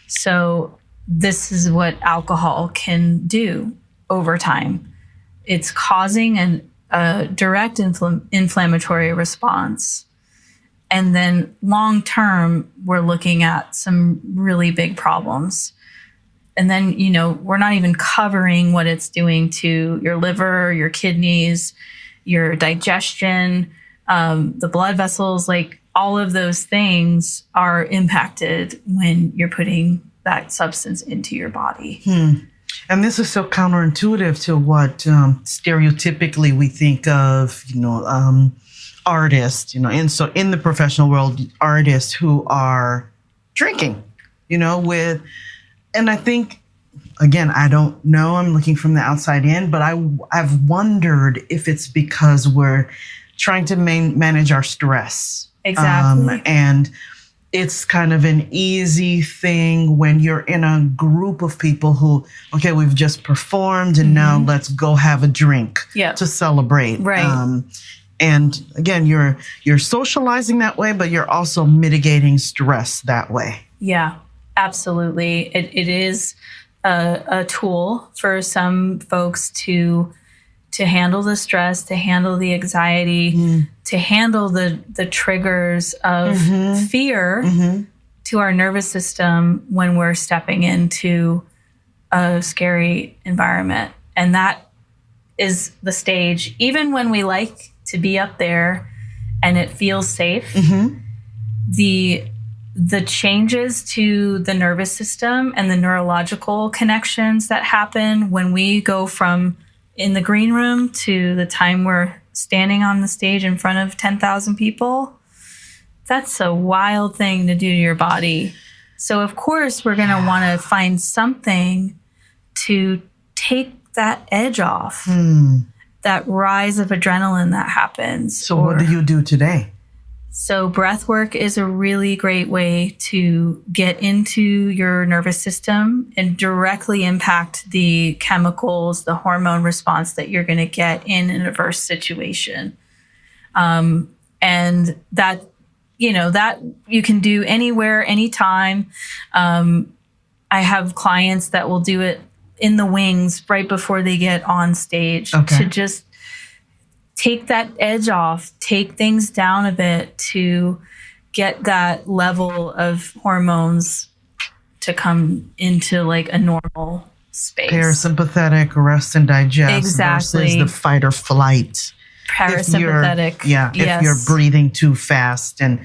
Speaker 2: So this is what alcohol can do over time. It's causing a direct inflammatory response. And then long term, we're looking at some really big problems. And then, we're not even covering what it's doing to your liver, your kidneys, your digestion, the blood vessels. Like, all of those things are impacted when you're putting that substance into your body.
Speaker 1: And this is so counterintuitive to what stereotypically we think of, artists, and so in the professional world, artists who are drinking, and I think, again, I don't know, I'm looking from the outside in, but I've wondered if it's because we're trying to manage our stress.
Speaker 2: Exactly.
Speaker 1: And it's kind of an easy thing when you're in a group of people who, okay, we've just performed and now let's go have a drink to celebrate.
Speaker 2: Right.
Speaker 1: And again, you're socializing that way, but you're also mitigating stress that way.
Speaker 2: Yeah, absolutely. It is a tool for some folks to handle the stress, to handle the anxiety, to handle the triggers of fear to our nervous system when we're stepping into a scary environment. And that is the stage. Even when we like to be up there and it feels safe, the changes to the nervous system and the neurological connections that happen when we go from in the green room to the time we're standing on the stage in front of 10,000 people, that's a wild thing to do to your body. So of course we're going to want to find something to take that edge off, that rise of adrenaline that happens.
Speaker 1: So what do you do today?
Speaker 2: So breath work is a really great way to get into your nervous system and directly impact the chemicals, the hormone response that you're going to get in an adverse situation. And that, that you can do anywhere, anytime. I have clients that will do it in the wings right before they get on stage to just take that edge off, take things down a bit to get that level of hormones to come into like a normal space.
Speaker 1: Parasympathetic, rest and digest versus the fight or flight.
Speaker 2: Parasympathetic.
Speaker 1: If you're breathing too fast and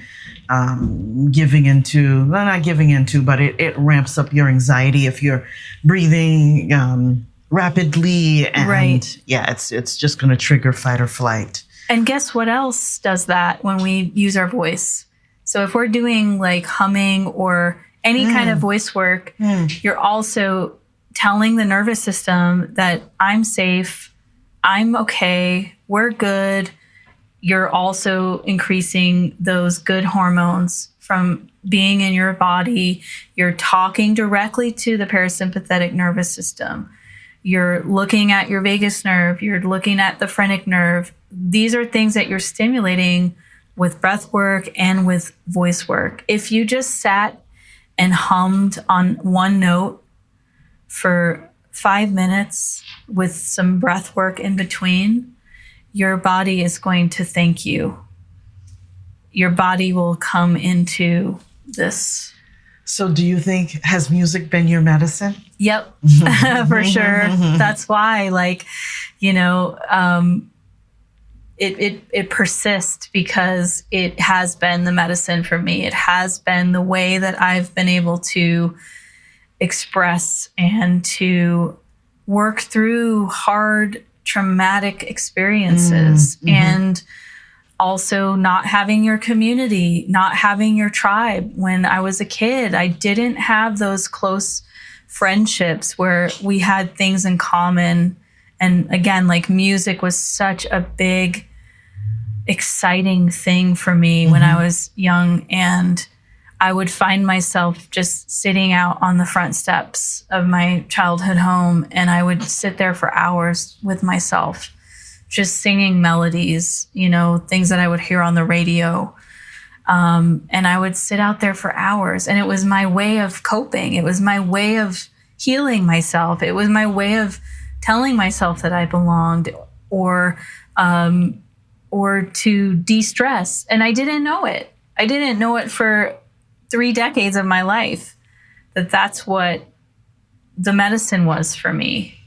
Speaker 1: giving into, not giving into, but it ramps up your anxiety if you're breathing rapidly, and it's just going to trigger fight or flight.
Speaker 2: And guess what else does that when we use our voice? So if we're doing like humming or any kind of voice work, you're also telling the nervous system that I'm safe, I'm okay, we're good. You're also increasing those good hormones from being in your body. You're talking directly to the parasympathetic nervous system. You're looking at your vagus nerve. You're looking at the phrenic nerve. These are things that you're stimulating with breath work and with voice work. If you just sat and hummed on one note for 5 minutes with some breath work in between, your body is going to thank you. Your body will come into this.
Speaker 1: So do you think, has music been your medicine?
Speaker 2: Yep, for sure. That's why, it persists because it has been the medicine for me. It has been the way that I've been able to express and to work through hard, traumatic experiences and also not having your community, not having your tribe. When I was a kid, I didn't have those close friendships where we had things in common. And again, like music was such a big, exciting thing for me when I was young. And I would find myself just sitting out on the front steps of my childhood home, and I would sit there for hours with myself, just singing melodies, things that I would hear on the radio. And I would sit out there for hours, and it was my way of coping. It was my way of healing myself. It was my way of telling myself that I belonged or to de-stress. And I didn't know it. I didn't know it for 3 decades of my life, that's what the medicine was for me.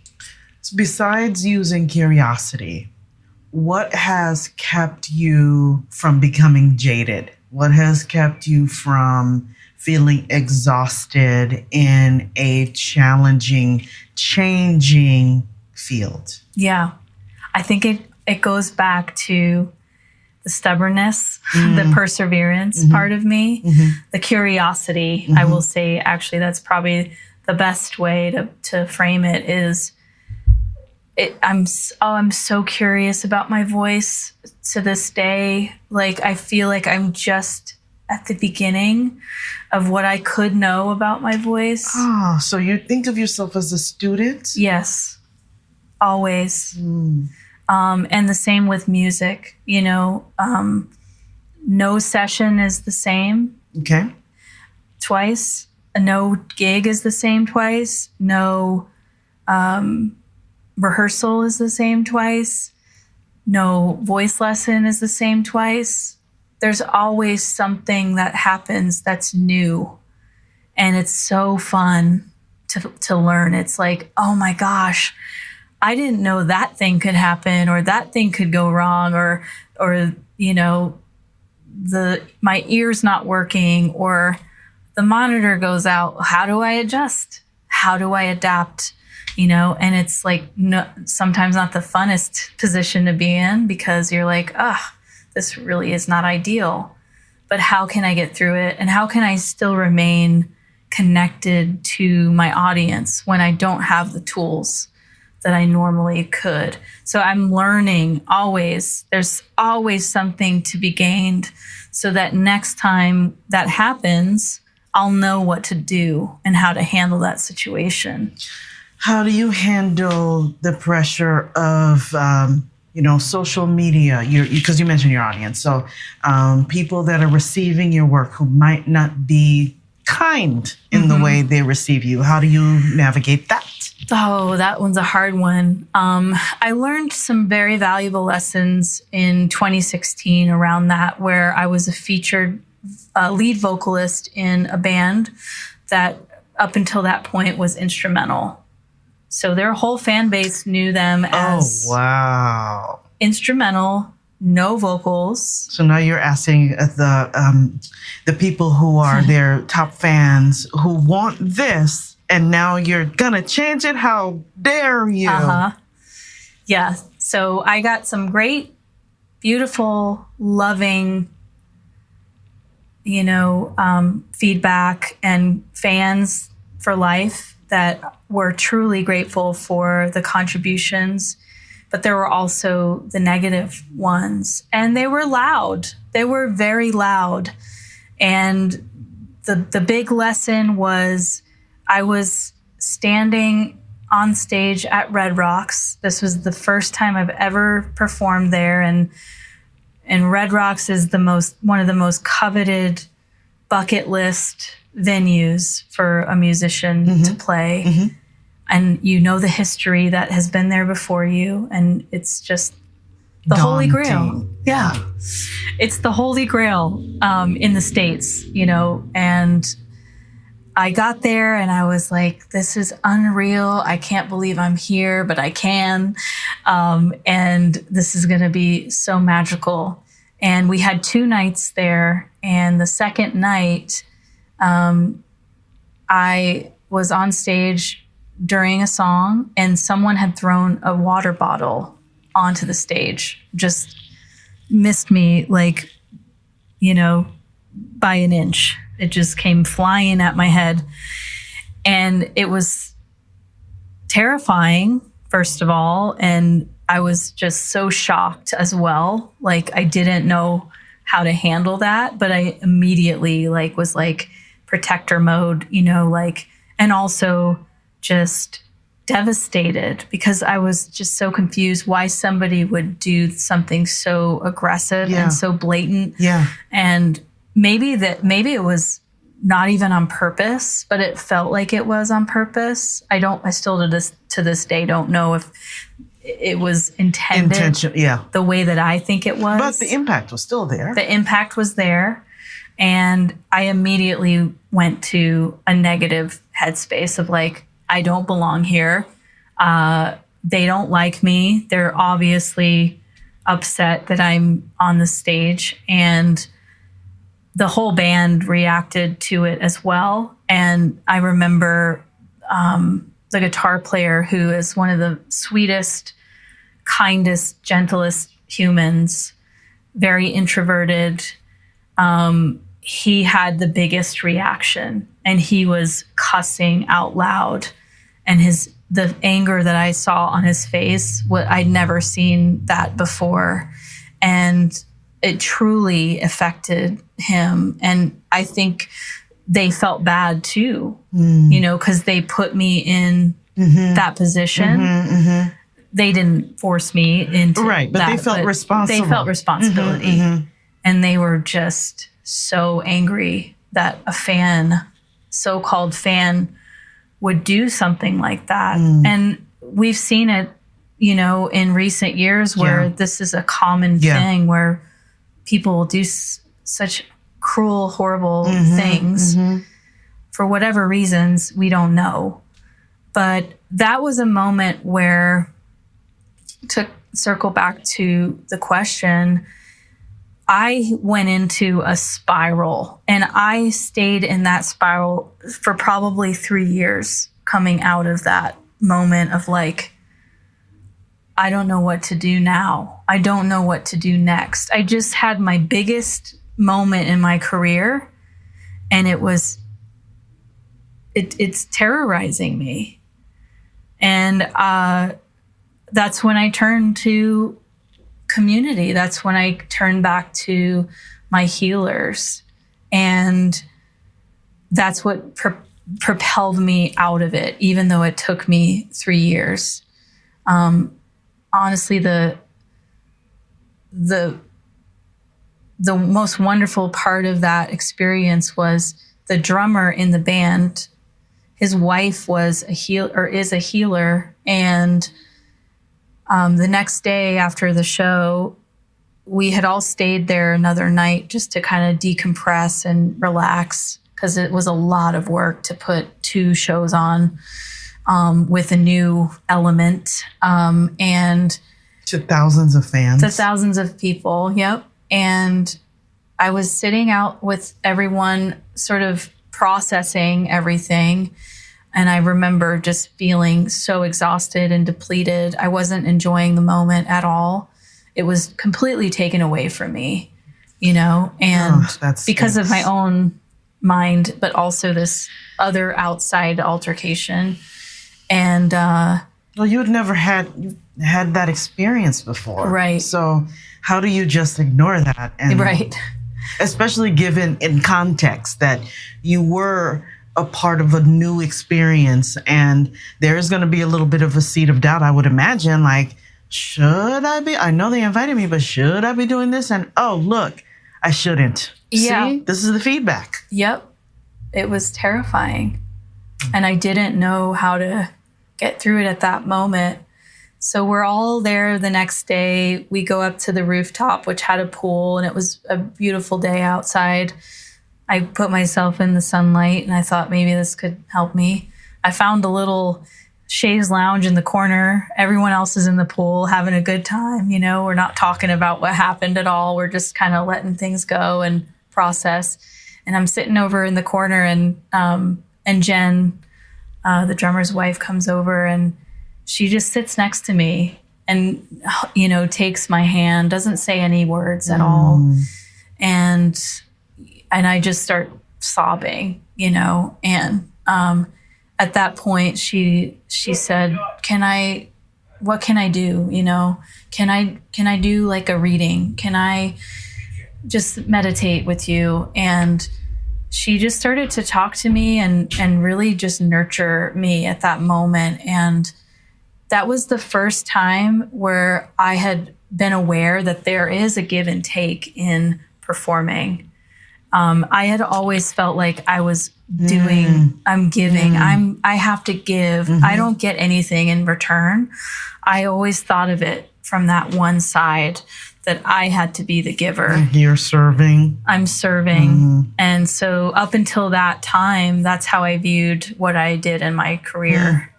Speaker 1: So besides using curiosity, what has kept you from becoming jaded? What has kept you from feeling exhausted in a challenging, changing field?
Speaker 2: Yeah. I think it goes back to the stubbornness, the perseverance part of me, the curiosity. I will say, actually, that's probably the best way to frame it is I'm so curious about my voice to this day. Like, I feel like I'm just at the beginning of what I could know about my voice.
Speaker 1: Oh, so you think of yourself as a student?
Speaker 2: Yes, always. And the same with music, no session is the same.
Speaker 1: Okay.
Speaker 2: Twice. No gig is the same twice. No rehearsal is the same twice. No voice lesson is the same twice. There's always something that happens that's new. And it's so fun to learn. It's like, oh my gosh, I didn't know that thing could happen, or that thing could go wrong, or my ear's not working, or the monitor goes out. How do I adjust? How do I adapt? And it's like, no, sometimes not the funnest position to be in, because you're like, this really is not ideal. But how can I get through it? And how can I still remain connected to my audience when I don't have the tools that I normally could? So I'm learning always. There's always something to be gained, so that next time that happens, I'll know what to do and how to handle that situation.
Speaker 1: How do you handle the pressure of, social media? Because you mentioned your audience. So people that are receiving your work who might not be kind in the way they receive you. How do you navigate that?
Speaker 2: Oh, that one's a hard one. I learned some very valuable lessons in 2016 around that, where I was a featured lead vocalist in a band that up until that point was instrumental. So their whole fan base knew them as instrumental, no vocals.
Speaker 1: So now you're asking the people who are their top fans who want this, and now you're gonna change it. How dare you?
Speaker 2: Yeah. So I got some great, beautiful, loving, feedback and fans for life that were truly grateful for the contributions. But there were also the negative ones, and they were loud. They were very loud. And the big lesson was, I was standing on stage at Red Rocks. This was the first time I've ever performed there, and Red Rocks is one of the most coveted bucket list venues for a musician to play. And the history that has been there before you, and it's just the Holy Grail. Yeah. It's the Holy Grail in the States, and I got there and I was like, this is unreal. I can't believe I'm here, but I can. And this is going to be so magical. And we had 2 nights there. And the second night, I was on stage during a song, and someone had thrown a water bottle onto the stage. Just missed me, by an inch. It just came flying at my head. And it was terrifying, first of all. And I was just so shocked as well. I didn't know how to handle that, but I immediately was protector mode, and also just devastated, because I was just so confused why somebody would do something so aggressive and so blatant. Yeah. And maybe it was not even on purpose, but it felt like it was on purpose. I still to this day don't know if it was intended the way that I think it was.
Speaker 1: But the impact was still there.
Speaker 2: The impact was there. And I immediately went to a negative headspace of I don't belong here. They don't like me. They're obviously upset that I'm on the stage. And the whole band reacted to it as well. And I remember the guitar player, who is one of the sweetest, kindest, gentlest humans, very introverted. He had the biggest reaction, and he was cussing out loud. And the anger that I saw on his face, I'd never seen that before. And it truly affected him. And I think they felt bad too, you know, because they put me in that position. They didn't force me into
Speaker 1: but
Speaker 2: that,
Speaker 1: they felt responsible.
Speaker 2: They felt responsibility. And they were just so angry that a fan, so-called fan, would do something like that. And we've seen it, you know, in recent years where this is a common thing, where people will do such cruel, horrible things for whatever reasons, we don't know. But that was a moment where, to circle back to the question, I went into a spiral, and I stayed in that spiral for probably 3 years, coming out of that moment of like, I don't know what to do now. I don't know what to do next. I just had my biggest moment in my career, and it's terrorizing me. And that's when I turned to community. That's when I turned back to my healers. And that's what propelled me out of it, even though it took me 3 years. Honestly, the most wonderful part of that experience was the drummer in the band. His wife is a healer, and the next day after the show, we had all stayed there another night just to kind of decompress and relax, because it was a lot of work to put 2 shows on with a new element, and
Speaker 1: to thousands of fans.
Speaker 2: To thousands of people, yep. And I was sitting out with everyone, sort of processing everything. And I remember just feeling so exhausted and depleted. I wasn't enjoying the moment at all. It was completely taken away from me, you know, and because of my own mind, but also this other outside altercation. And
Speaker 1: well, you had never had that experience before,
Speaker 2: right?
Speaker 1: So how do you just ignore that? And
Speaker 2: right,
Speaker 1: especially given in context that you were a part of a new experience, and there's going to be a little bit of a seed of doubt, I would imagine, like, should I be? I know they invited me, but should I be doing this? And oh, look, I shouldn't.
Speaker 2: Yeah.
Speaker 1: See, this is the feedback.
Speaker 2: Yep. It was terrifying. And I didn't know how to get through it at that moment. So we're all there the next day. We go up to the rooftop, which had a pool, and it was a beautiful day outside. I put myself in the sunlight, and I thought maybe this could help me. I found a little chaise lounge in the corner. Everyone else is in the pool having a good time. You know, we're not talking about what happened at all. We're just kind of letting things go and process. And I'm sitting over in the corner, and Jen, the drummer's wife, comes over, and she just sits next to me and, you know, takes my hand, doesn't say any words at all. And I just start sobbing, you know, and at that point she said, what can I do? You know, can I do like a reading? Can I just meditate with you? And she just started to talk to me and really just nurture me at that moment. And that was the first time where I had been aware that there is a give and take in performing. I had always felt like I was doing, I'm giving, I have to give. I don't get anything in return. I always thought of it from that one side, that I had to be the giver.
Speaker 1: You're serving.
Speaker 2: I'm serving. And so up until that time, that's how I viewed what I did in my career.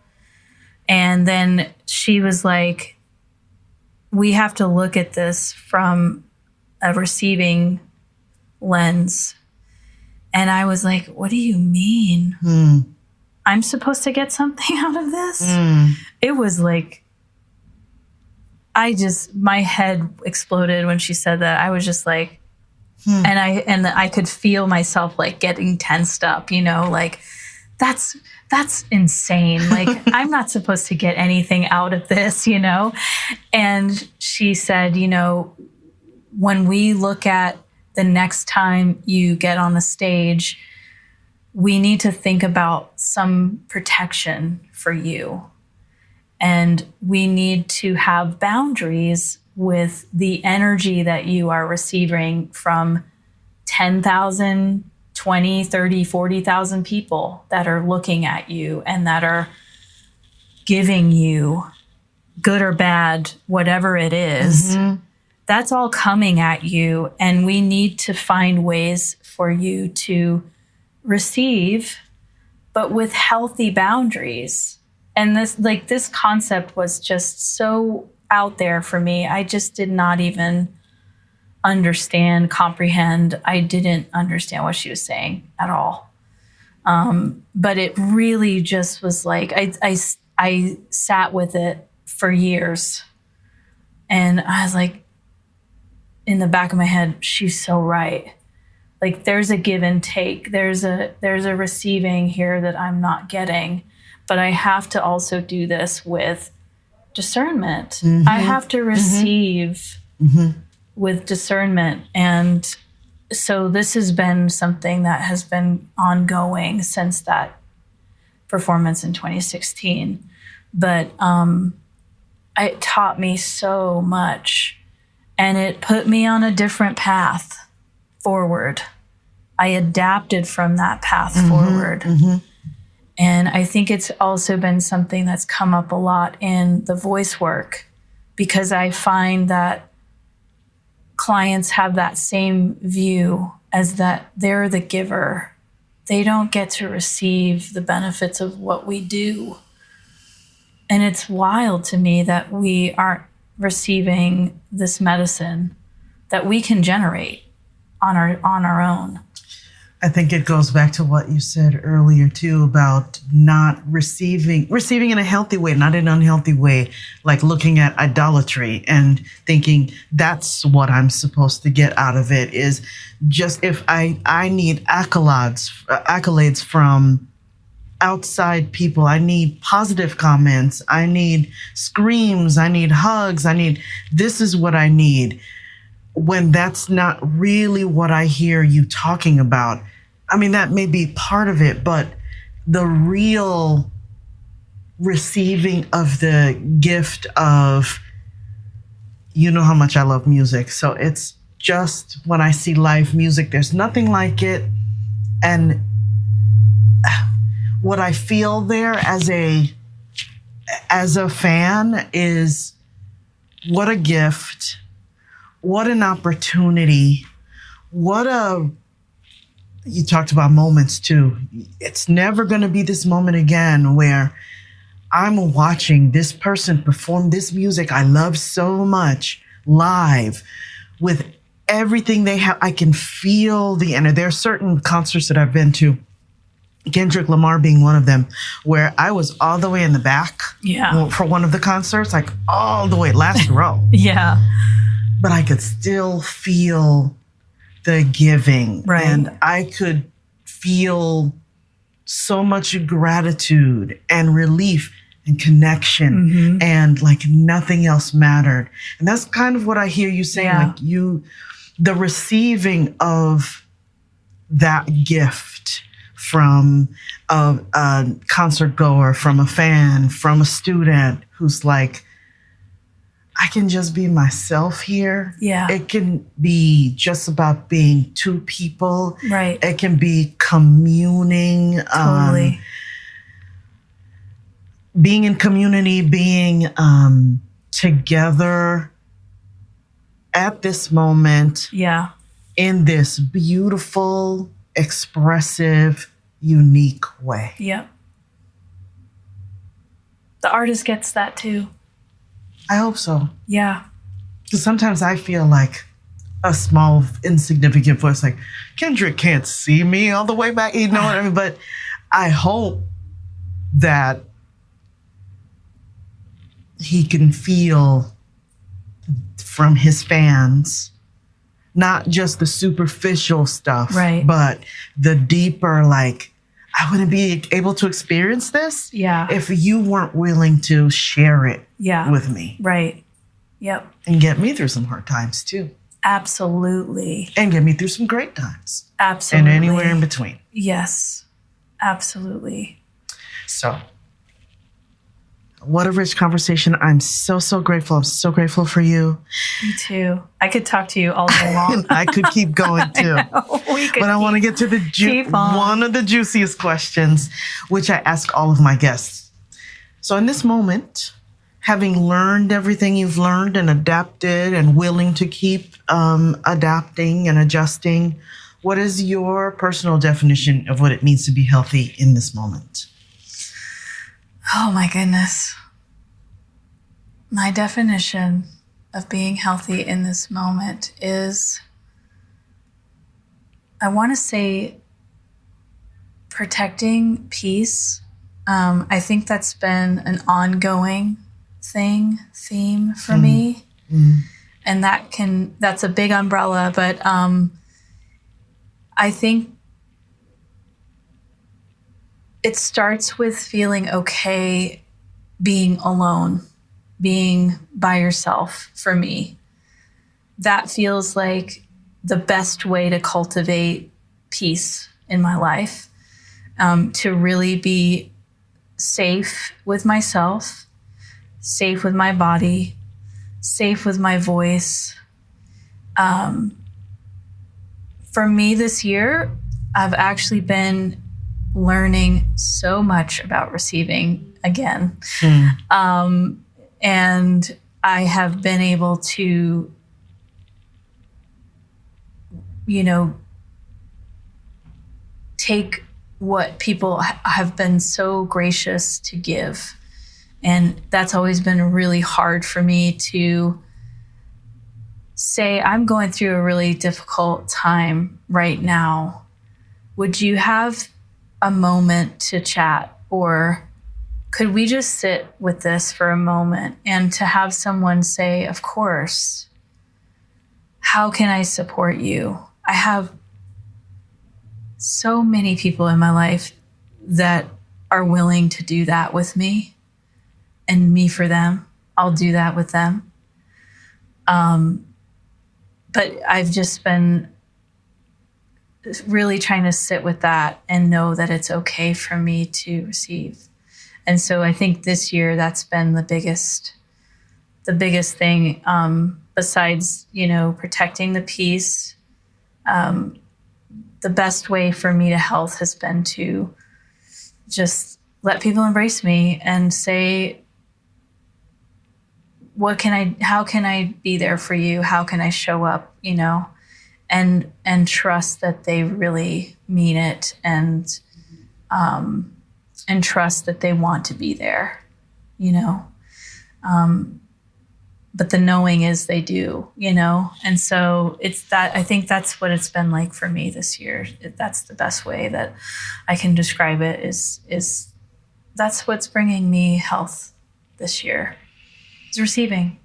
Speaker 2: And then she was like, we have to look at this from a receiving lens. And I was like, what do you mean? I'm supposed to get something out of this? It was like, my head exploded when she said that. I was just like, and I could feel myself like getting tensed up, you know, like that's insane. Like I'm not supposed to get anything out of this, you know? And she said, you know, when we look at the next time you get on the stage, we need to think about some protection for you. And we need to have boundaries with the energy that you are receiving from 10,000, 20, 30, 40,000 people that are looking at you and that are giving you good or bad, whatever it is. That's all coming at you. And we need to find ways for you to receive, but with healthy boundaries. And this concept was just so out there for me. I just did not even comprehend. I didn't understand what she was saying at all. But it really just was like, I sat with it for years. And I was like, in the back of my head, she's so right. Like there's a give and take. There's a receiving here that I'm not getting, but I have to also do this with discernment. I have to receive with discernment. And so this has been something that has been ongoing since that performance in 2016. But it taught me so much. And it put me on a different path forward. I adapted from that path forward. And I think it's also been something that's come up a lot in the voice work, because I find that clients have that same view as that they're the giver. They don't get to receive the benefits of what we do. And it's wild to me that we aren't receiving this medicine that we can generate on our own.
Speaker 1: I think it goes back to what you said earlier too about not receiving in a healthy way, not in an unhealthy way, like looking at idolatry and thinking that's what I'm supposed to get out of it, is just if I need accolades from outside people. I need positive comments. I need screams. I need hugs. This is what I need. When that's not really what I hear you talking about. I mean, that may be part of it, but the real receiving of the gift of, you know how much I love music. So it's just when I see live music, there's nothing like it. And what I feel there as a fan is what a gift, what an opportunity, you talked about moments too. It's never going to be this moment again where I'm watching this person perform this music I love so much live with everything they have. I can feel the energy. There are certain concerts that I've been to, Kendrick Lamar being one of them, where I was all the way in the back for one of the concerts, like all the way last row. But I could still feel the giving. Right. And I could feel so much gratitude and relief and connection and like nothing else mattered. And that's kind of what I hear you saying, like the receiving of that gift from a concert goer, from a fan, from a student who's like, I can just be myself here. It can be just about being two people. Right. It can be communing. Totally. Being in community, being together at this moment. In this beautiful, expressive, unique way.
Speaker 2: The artist gets that too.
Speaker 1: I hope so.
Speaker 2: Yeah.
Speaker 1: Because sometimes I feel like a small, insignificant voice like, Kendrick can't see me all the way back. You know what I mean? But I hope that he can feel from his fans, not just the superficial stuff,
Speaker 2: right,
Speaker 1: but the deeper, like, I wouldn't be able to experience this if you weren't willing to share it with me.
Speaker 2: Right. Yep.
Speaker 1: And get me through some hard times too.
Speaker 2: Absolutely.
Speaker 1: And get me through some great times.
Speaker 2: Absolutely.
Speaker 1: And anywhere in between.
Speaker 2: Yes. Absolutely.
Speaker 1: So, what a rich conversation. I'm so, so grateful. I'm so grateful for you.
Speaker 2: Me too. I could talk to you all day long.
Speaker 1: I could keep going too. But I want to get to the one of the juiciest questions, which I ask all of my guests. So in this moment, having learned everything you've learned and adapted and willing to keep adapting and adjusting, what is your personal definition of what it means to be healthy in this moment?
Speaker 2: Oh my goodness. My definition of being healthy in this moment is, I want to say, protecting peace. I think that's been an ongoing theme for me. And that's a big umbrella, but I think it starts with feeling okay being alone, being by yourself for me. That feels like the best way to cultivate peace in my life, to really be safe with myself, safe with my body, safe with my voice. For me this year, I've actually been learning so much about receiving again. And I have been able to, take what people have been so gracious to give. And that's always been really hard for me to say, I'm going through a really difficult time right now. Would you have a moment to chat, or could we just sit with this for a moment? And to have someone say, of course, how can I support you? I have so many people in my life that are willing to do that with me, and me for them. I'll do that with them. But I've just been really trying to sit with that and know that it's okay for me to receive. And so I think this year that's been the biggest thing, besides, protecting the peace. The best way for me to health has been to just let people embrace me and say, how can I be there for you? How can I show up, and trust that they really mean it, and trust that they want to be there, but the knowing is they do, and so it's that. I think that's what it's been like for me this year. That's the best way that I can describe it, is that's what's bringing me health this year, is receiving.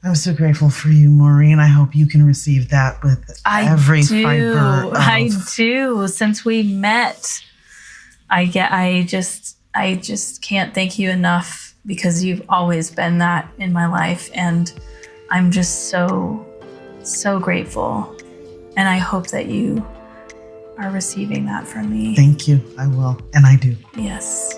Speaker 1: I'm so grateful for you, Maureen. I hope you can receive that with every fiber.
Speaker 2: I do. Since we met, I just can't thank you enough, because you've always been that in my life, and I'm just so, so grateful. And I hope that you are receiving that from me.
Speaker 1: Thank you. I will, and I do.
Speaker 2: Yes.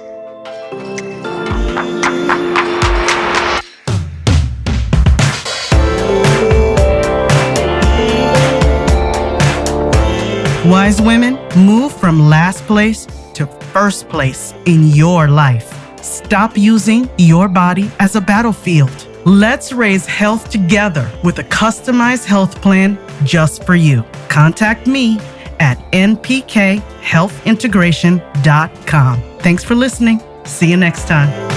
Speaker 1: Wise women, move from last place to first place in your life. Stop using your body as a battlefield. Let's raise health together with a customized health plan just for you. Contact me at npkhealthintegration.com. Thanks for listening. See you next time.